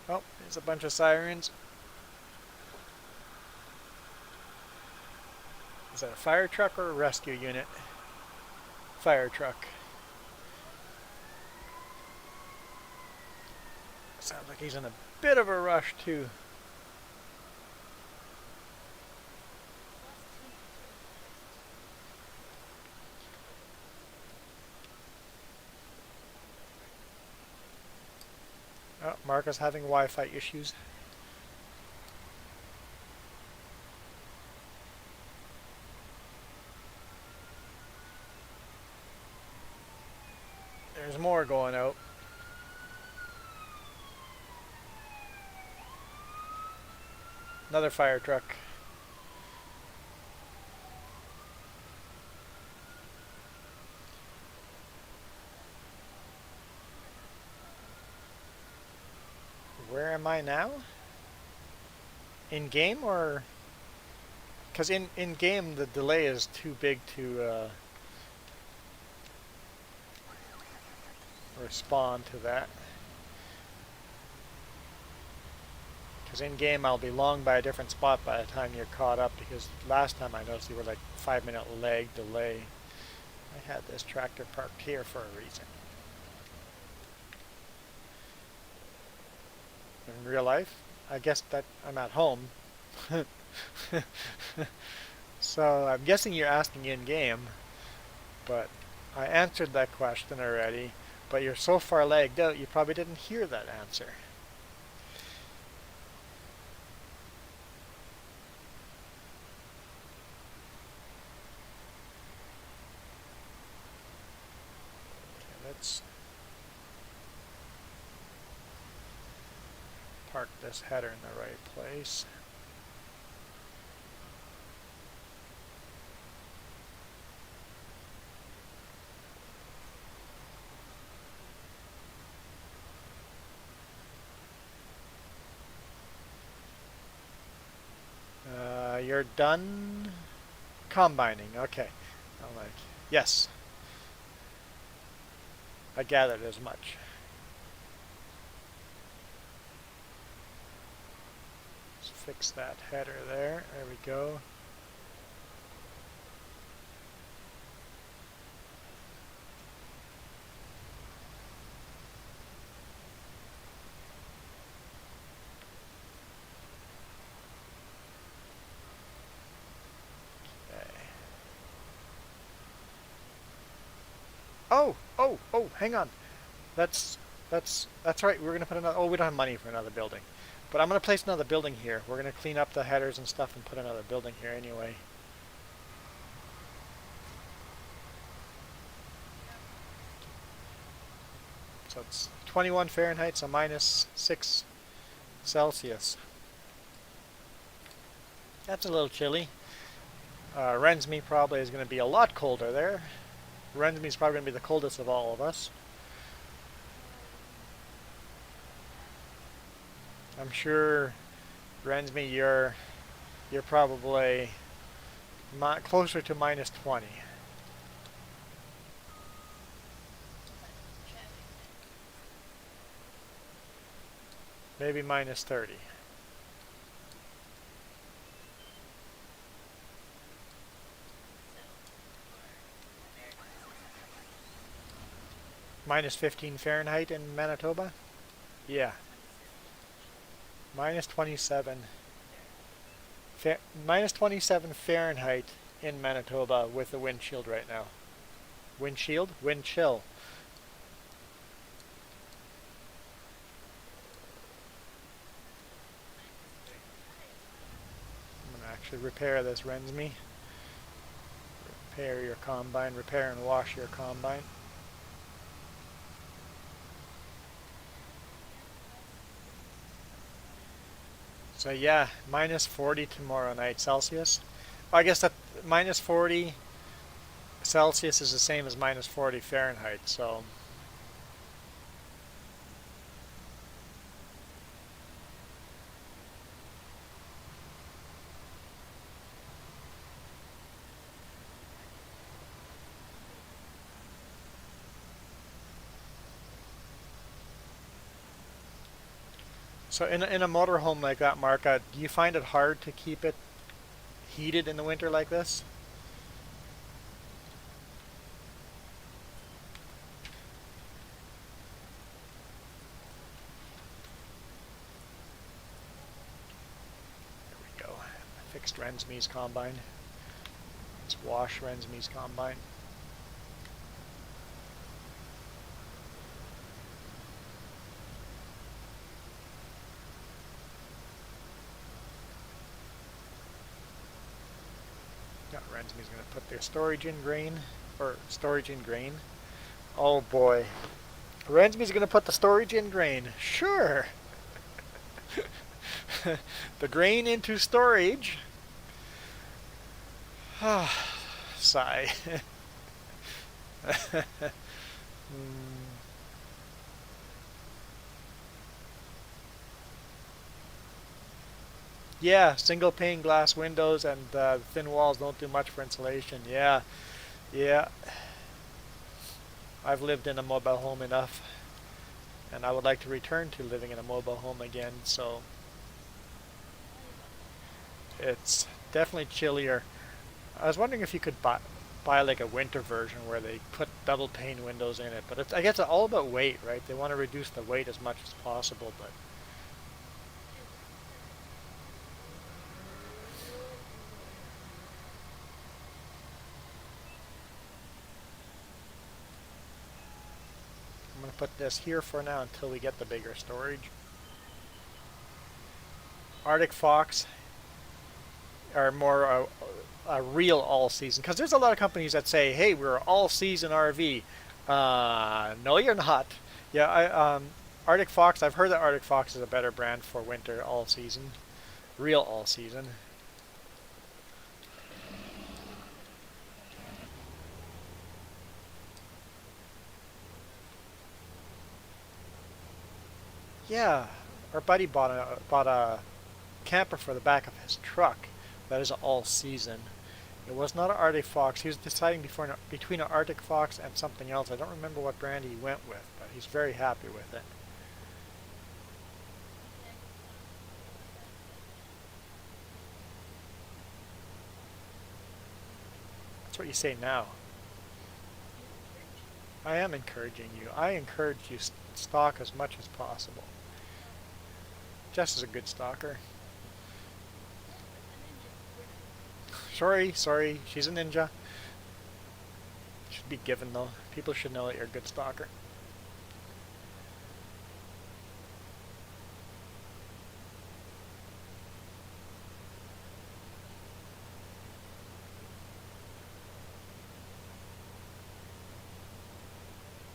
Oh, there's a bunch of sirens. Is that a fire truck or a rescue unit? Fire truck. Sounds like he's in a bit of a rush too. Oh, Mark is having Wi-Fi issues. There's more going out. Another fire truck. Where am I now? In game or? Because in game the delay is too big to respond to that. Because in game I'll be long by a different spot by the time you're caught up, because last time I noticed you were like 5-minute lag delay. I had this tractor parked here for a reason. In real life, I guess that I'm at home. So I'm guessing you're asking in game, but I answered that question already, but you're so far lagged out you probably didn't hear that answer. Okay, let's park this header in the right place. You're done combining. Okay. I'm like, yes. I gathered as much. Let's fix that header there. There we go. Oh, hang on. That's right. We're gonna put another. Oh, we don't have money for another building. But I'm going to place another building here. We're going to clean up the headers and stuff and put another building here anyway. So it's 21 Fahrenheit, so minus 6 Celsius. That's a little chilly. Rensme probably is going to be a lot colder there. Rensme is probably going to be the coldest of all of us. I'm sure, Rensme, you're probably closer to minus 20. Maybe minus 30. Minus 15 Fahrenheit in Manitoba? Yeah. Minus 27. Minus 27 Fahrenheit in Manitoba with the wind chill right now. Wind shield? Wind chill. I'm going to actually repair this Rensme. Repair your combine. Repair and wash your combine. So yeah, minus 40 tomorrow night Celsius. I guess that minus 40 Celsius is the same as minus 40 Fahrenheit, so in a motorhome like that, Mark, do you find it hard to keep it heated in the winter like this? There we go. Fixed Rensme's combine. Let's wash Rensme's combine. Yeah, Rensme's going to put their storage in grain, or storage in grain. Oh boy. Rensme's going to put the storage in grain. Sure. The grain into storage. Sigh. Yeah, single pane glass windows and thin walls don't do much for insulation. Yeah, yeah. I've lived in a mobile home enough, and I would like to return to living in a mobile home again, so it's definitely chillier. I was wondering if you could buy like a winter version where they put double pane windows in it, but I guess it's all about weight, right? They want to reduce the weight as much as possible, but I'm going to put this here for now until we get the bigger storage. Arctic Fox are more a real all-season, because there's a lot of companies that say, hey, we're all-season RV. No, you're not. Yeah, Arctic Fox, I've heard that Arctic Fox is a better brand for winter all-season. Real all-season. Yeah, our buddy bought a camper for the back of his truck. That is all season. It was not an Arctic Fox. He was deciding between an Arctic Fox and something else. I don't remember what brand he went with, but he's very happy with it. That's what you say now. I am encouraging you. I encourage you stock as much as possible. Jess is a good stalker. Sorry, she's a ninja. Should be given though. People should know that you're a good stalker.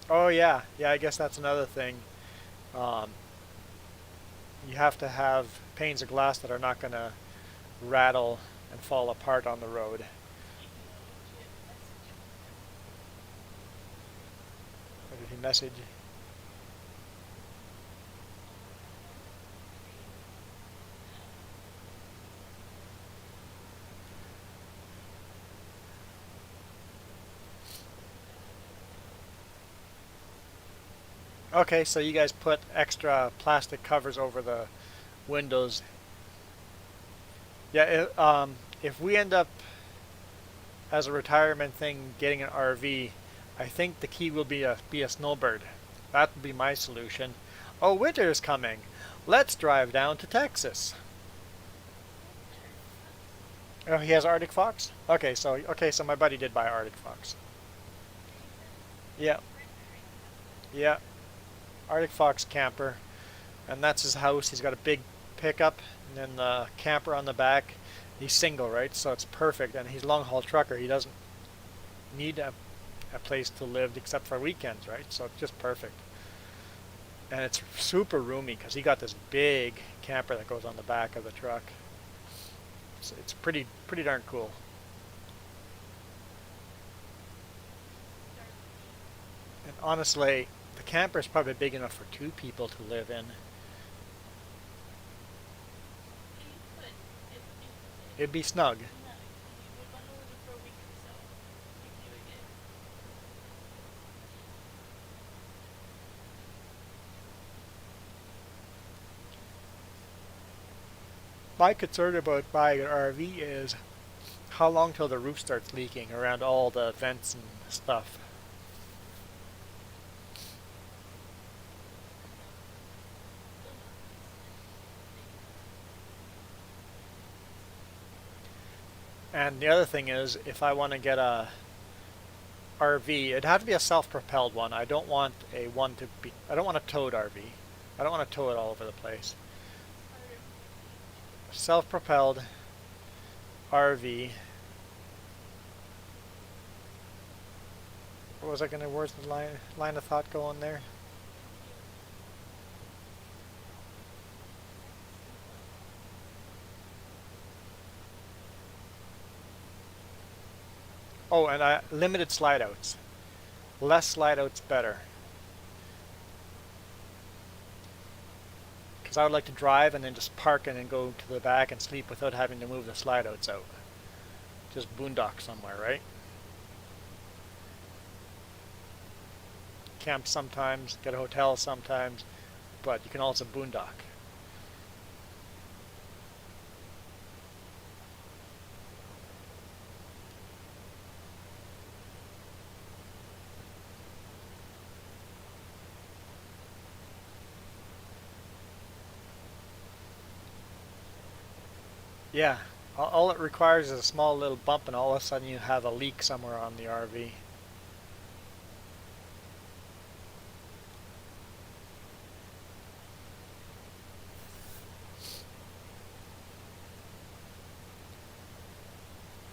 Oh yeah, yeah. I guess that's another thing. Um, you have to have panes of glass that are not going to rattle and fall apart on the road. Speaking of which, we have a message from him. What did he message? Reading now. Okay, so you guys put extra plastic covers over the windows. Yeah, if we end up as a retirement thing getting an RV, I think the key will be a snowbird. That would be my solution. Oh, winter is coming. Let's drive down to Texas. Oh, he has Arctic Fox? Okay, so my buddy did buy Arctic Fox. Yeah, yeah, Arctic Fox camper. And that's his house. He's got a big pickup and then the camper on the back. He's single, right? So it's perfect. And he's long haul trucker. He doesn't need a place to live except for weekends, right? So it's just perfect. And it's super roomy because he got this big camper that goes on the back of the truck. It's pretty darn cool. And honestly, the camper is probably big enough for two people to live in. You could, It'd be snug. no, you would want to live it for a week or so. You would get. My concern about buying an RV is how long till the roof starts leaking around all the vents and stuff. Still not And the other thing is, if I want to get a RV, it'd have to be a self-propelled one. I don't want a one to be. I don't want a towed RV. I don't want to tow it all over the place. harder for Self-propelled RV. What was I gonna? Where's the line of thought going there? Oh, and limited slide outs. Less slide outs better. Because I would like to drive and then just park and then go to the back and sleep without having to move the slide outs out. Just boondock somewhere, right? Camp sometimes, get a hotel sometimes, but you can also boondock. Yeah, all it requires is a small little bump and all of a sudden you have a leak somewhere on the RV.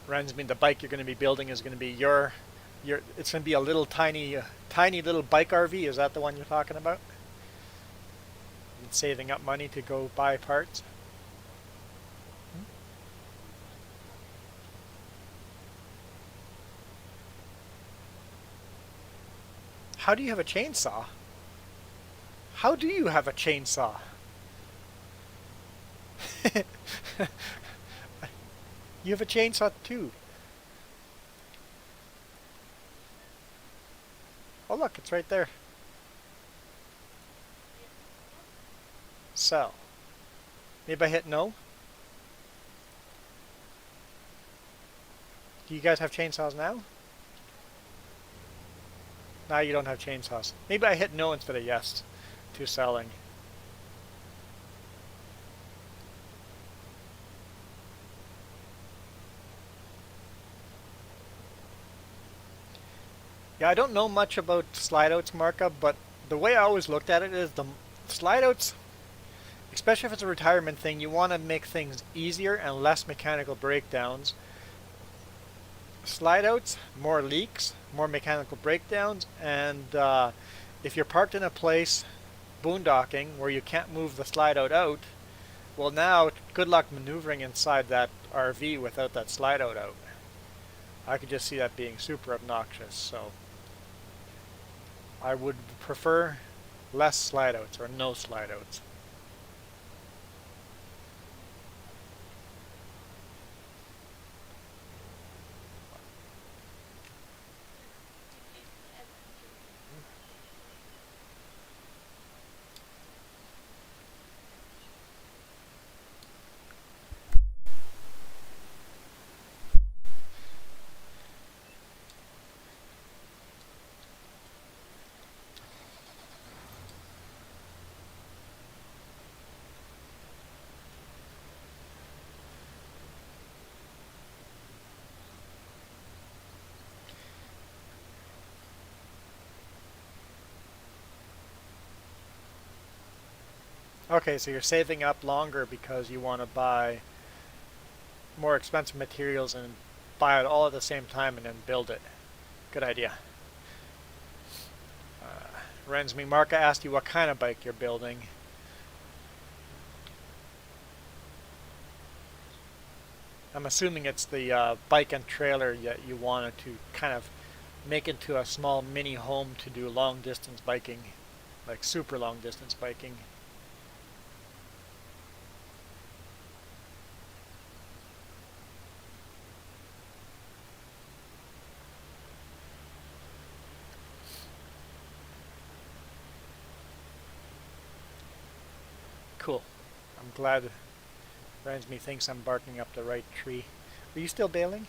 Reminds me the bike you're going to be building is going to be it's going to be a little tiny little bike RV. Is that the one you're talking about? And saving up money to go buy parts. How do you have a chainsaw? How do you have a chainsaw? You have a chainsaw too. Oh look, it's right there. Sell. Maybe I hit no? Do you guys have chainsaws now? Now you don't have chainsaws. Maybe I hit no instead of yes to selling. Yeah, I don't know much about slide outs markup, but the way I always looked at it is the slide outs, especially if it's a retirement thing, you want to make things easier and less mechanical breakdowns. slide outs, more leaks, more mechanical breakdowns, and if you're parked in a place boondocking where you can't move the slide out, well now good luck maneuvering inside that RV without that slide out. I could just see that being super obnoxious, so I would prefer less slide outs or no slide outs. Did you adventure? Okay, so you're saving up longer because you want to buy more expensive materials and buy it all at the same time and then build it. Good idea. Rensme Marka asked you what kind of bike you're building. I'm assuming it's the bike and trailer that you wanted to kind of make into a small mini home to do long distance biking, like super long distance biking. Cool. I'm glad Rensme thinks I'm barking up the right tree. Are you still baling?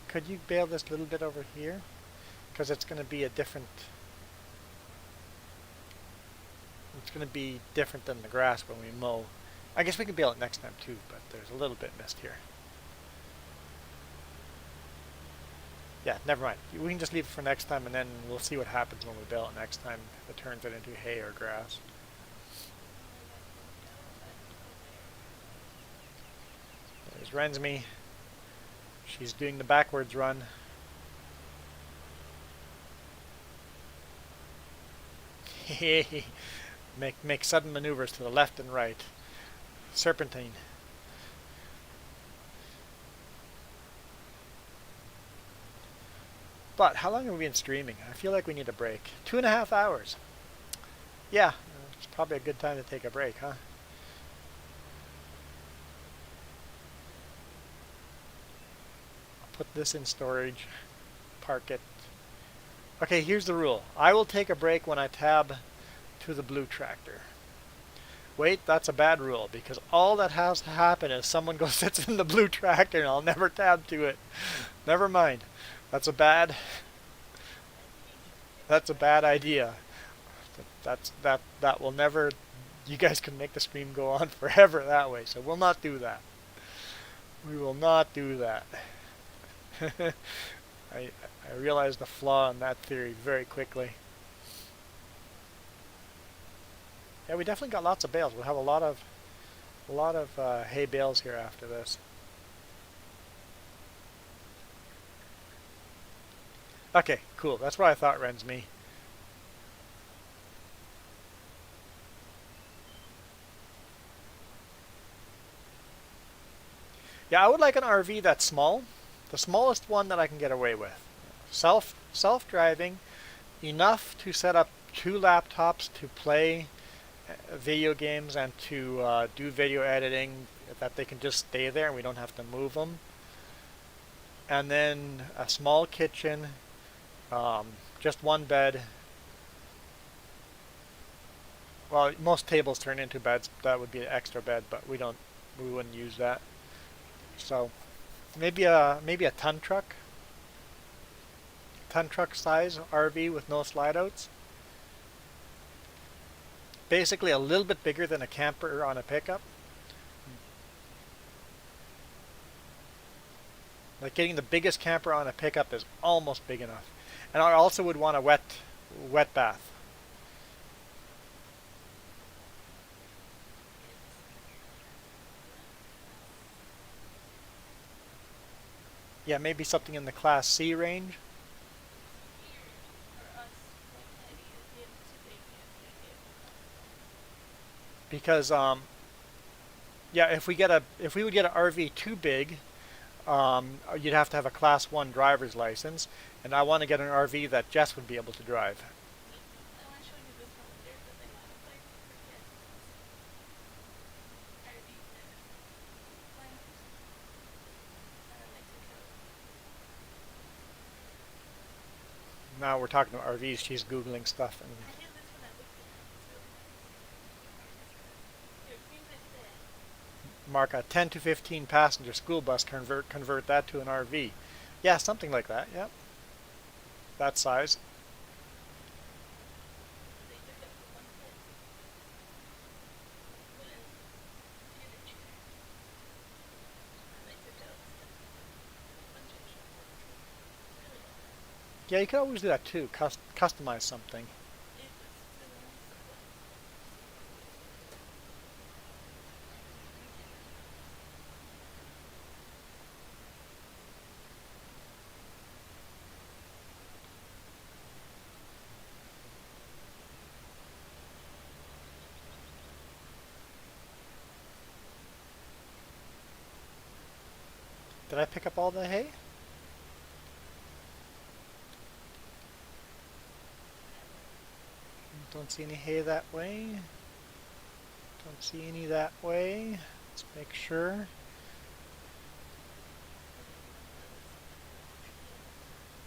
Could you bale this little bit over here? Because it's going to be a different. It's going to be different than the grass when we mow. I guess we can bale it next time too, but there's a little bit missed here. Yeah, never mind. We can just leave it for next time and then we'll see what happens when we bale it next time if it turns it into hay or grass. There's Rensme. She's doing the backwards run. make sudden maneuvers to the left and right. Serpentine. But how long have we been streaming? I feel like we need a break. 2.5 hours. Yeah, it's probably a good time to take a break, huh? I'll put this in storage. Park it. Okay, here's the rule. I will take a break when I tab to the blue tractor. Wait, that's a bad rule because all that has to happen is someone goes sits in the blue tractor and I'll never tab to it. Never mind. That's a bad idea. That will never. You guys can make the stream go on forever that way. So we'll not do that. We will not do that. I realized the flaw in that theory very quickly. Yeah, we definitely got lots of bales. We'll have a lot of hay bales here after this. Okay, cool. That's what I thought, Rensme. Yeah, I would like an RV that's small. The smallest one that I can get away with. Self-driving, enough to set up 2 laptops to play video games and to do video editing, that they can just stay there and we don't have to move them. And then a small kitchen, just one bed. Well, most tables turn into beds. That would be an extra bed, but we wouldn't use that. So maybe a ton truck size RV with no slide outs. Basically a little bit bigger than a camper on a pickup. Like getting the biggest camper on a pickup is almost big enough. And I also would want a wet bath. Yeah, maybe something in the Class C range. It's weird for us, like the idea, too big, the idea of a class one. Because yeah, if we would get an RV too big, you'd have to have a Class 1 driver's license, and I want to get an RV that Jess would be able to drive. Neat. I want to show you this one later because I modified for Jess's RV climbers, and then I took out. Now we're talking about RVs. She's Googling stuff, and I have this one I looked at. It's really nice. Here, here's instead. mark a 10 to 15 passenger school bus, convert that to an RV. Yeah, something like that. Yep, that size. They took out the one foot wooden theater chair, and they took out a bunch of shelves. It's really well done. Yeah, you could always do that too. Customize something. It was really nicely done. Did I pick up all the hay? Don't see any hay that way. Don't see any that way. Let's make sure.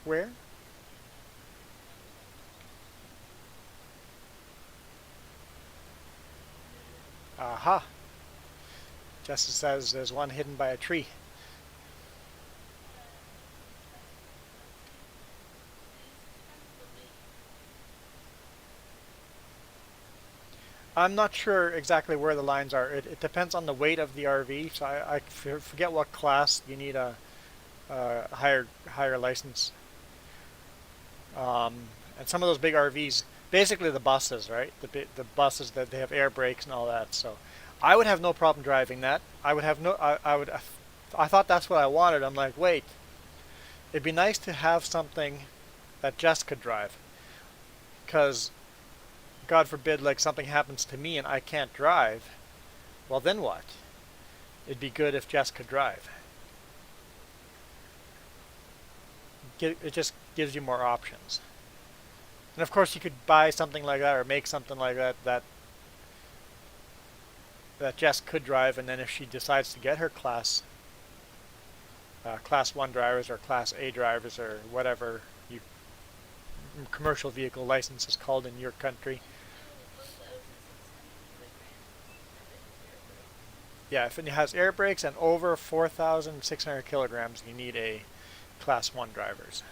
Where? Aha. Justice says there's one hidden by a tree. I'm not sure exactly where the lines are. It depends on the weight of the RV. So I forget what class you need a higher license. And some of those big RVs, basically the buses, right? The buses that they have air brakes and all that. So I would have no problem driving that. I would have no. I would. I thought that's what I wanted. I'm like, wait. It'd be nice to have something that Jess could drive, because God forbid, like something happens to me and I can't drive. Well, then what? It'd be good if Jess could drive. It just gives you more options. And of course, you could buy something like that or make something like that Jess could drive, and then if she decides to get her class 1 drivers or class A drivers or whatever you commercial vehicle license is called in your country. It's still 4,600 kilograms if it has air brakes. Yeah, if it has air brakes and over 4,600 kilograms, you need a class 1 drivers.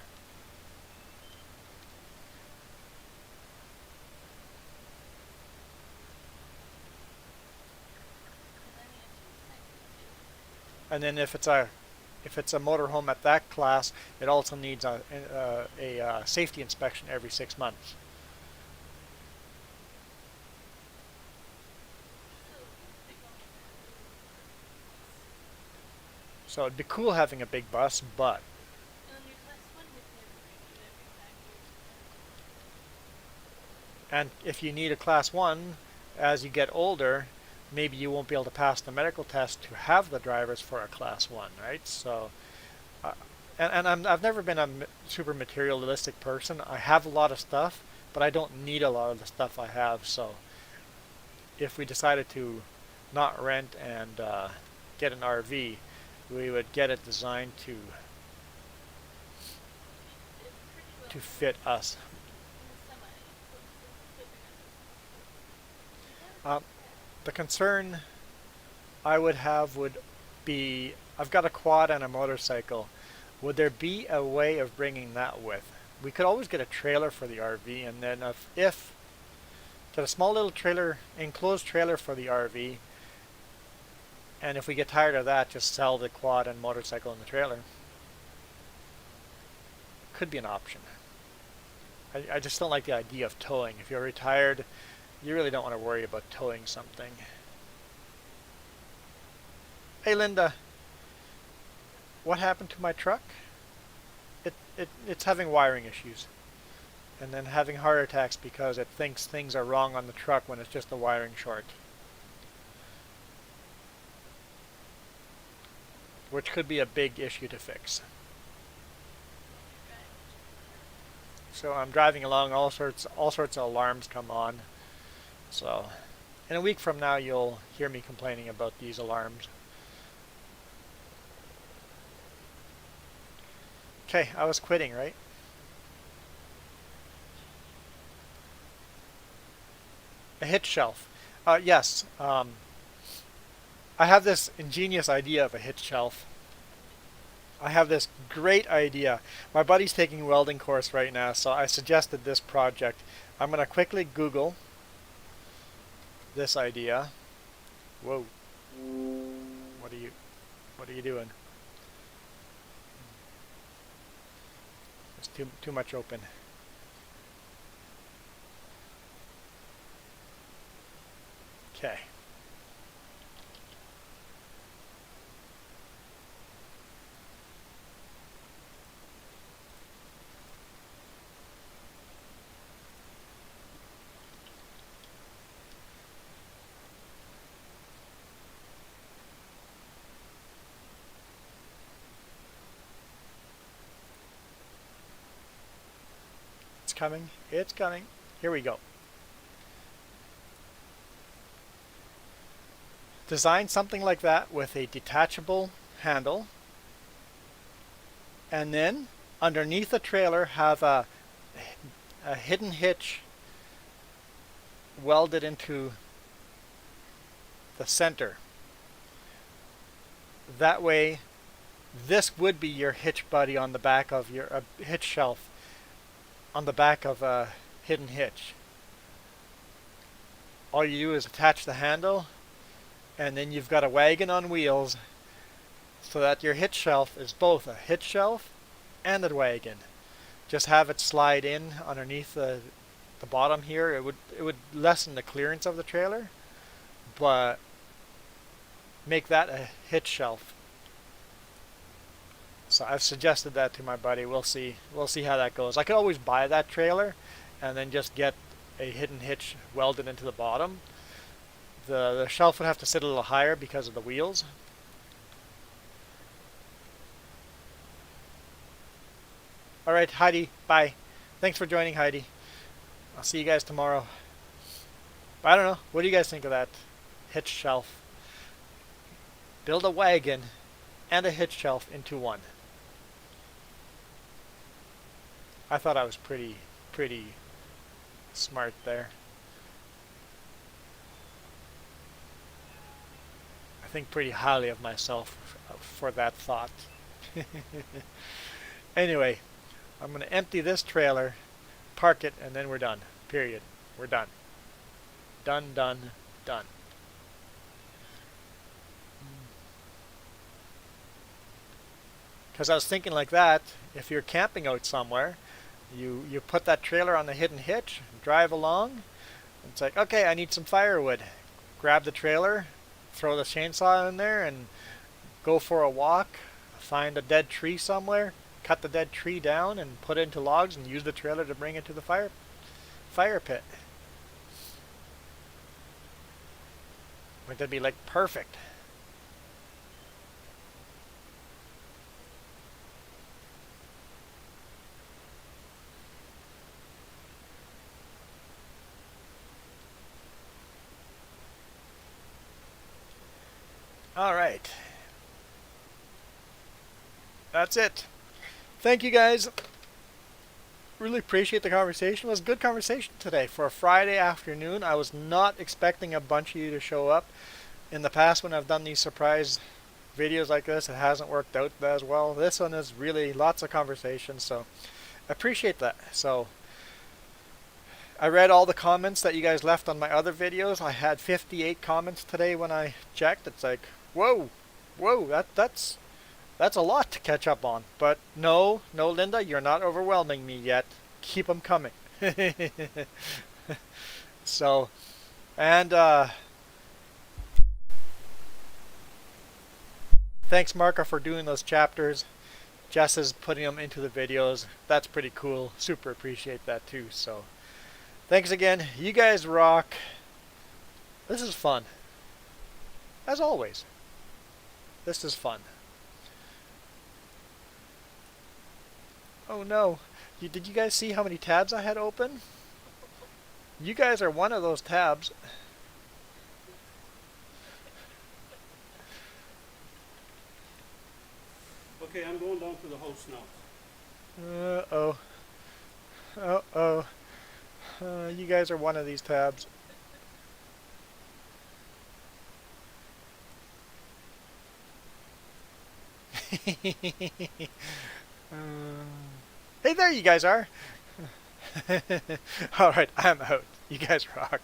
And then you have to recycle too. And then if it's a motorhome at that class, it also needs a safety inspection every 6 months. So big ones are really nice. So it'd be cool having a big bus, but And then your class one would never renew it every 5 years or 10 years. and if you need a class 1 as you get older, maybe you won't be able to pass the medical test to have the drivers for a class 1, right? So uh, I've never been a super materialistic person. I have a lot of stuff, but I don't need a lot of the stuff I have. So if we decided to not rent and get an RV, we would get it designed It's pretty well to done. fit us. In the semi, the equipment in the semi. You got a Uh, big car. the concern I would have would be I've got a quad and a motorcycle. Would there be a way of bringing that with? We could always get a trailer for the RV, and then if get a small little trailer, enclosed trailer for the RV, and if we get tired of that, just sell the quad and motorcycle in the trailer. Could be an option. I just don't like the idea of towing. If you're retired, you really don't want to worry about towing something. Hey, Linda. what happened to my truck? It's having wiring issues. And then having heart attacks because it thinks things are wrong on the truck when it's just a wiring short. Which could be a big issue to fix. So I'm driving along, all sorts of alarms come on. So in a week from now you'll hear me complaining about these alarms. Okay, I was quitting, right? A hitch shelf. Yes, I have this ingenious idea of a hitch shelf. I have this great idea. My buddy's taking a welding course right now, so I suggested this project. I'm going to quickly Google this idea. Whoa. What are you doing? It's too much open. Okay. It's coming. It's coming. Here we go. Design something like that with a detachable handle, and then underneath the trailer have a hidden hitch welded into the center. That way, this would be your hitch buddy on the back of your hitch shelf on the back of a hidden hitch. All you do is attach the handle, and then you've got a wagon on wheels, so that your hitch shelf is both a hitch shelf and a wagon. Just have it slide in underneath the bottom here. It would lessen the clearance of the trailer, but make that a hitch shelf. So I've suggested that to my buddy. We'll see how that goes. I could always buy that trailer and then just get a hidden hitch welded into the bottom. The shelf would have to sit a little higher because of the wheels. Alright, Heidi, bye. Thanks for joining, Heidi. I'll see you guys tomorrow. I don't know. What do you guys think of that hitch shelf? Build a wagon and a hitch shelf into one. I thought I was pretty smart there. I think pretty highly of myself for that thought. Anyway, I'm going to empty this trailer, park it, and then we're done. Period. We're done. Done, done, done. Because I was thinking like that, if you're camping out somewhere, you put that trailer on the hidden hitch, drive along, it's like, okay, I need some firewood. Grab the trailer, throw the chainsaw in there, and go for a walk, find a dead tree somewhere, cut the dead tree down, and put it into logs, and use the trailer to bring it to the fire pit. Wouldn't that be like perfect? All right. That's it. Thank you guys. Really appreciate the conversation. It was a good conversation today for a Friday afternoon. I was not expecting a bunch of you to show up. In the past, when I've done these surprise videos like this, it hasn't worked out as well. This one is really lots of conversation, so I appreciate that. So I read all the comments that you guys left on my other videos. I had 58 comments today when I checked. It's like, whoa, that's a lot to catch up on. But no, Linda, you're not overwhelming me yet. Keep them coming. So, and Thanks, Marco, for doing those chapters. Jess is putting them into the videos. That's pretty cool. Super appreciate that too. So, thanks again. You guys rock. This is fun. As always. This is fun. Oh no. Did you guys see how many tabs I had open? You guys are one of those tabs. Okay, I'm going down to the house now. Uh-oh. Uh-oh. You guys are one of these tabs. Hey, there you guys are. All right, I'm out. You guys rock.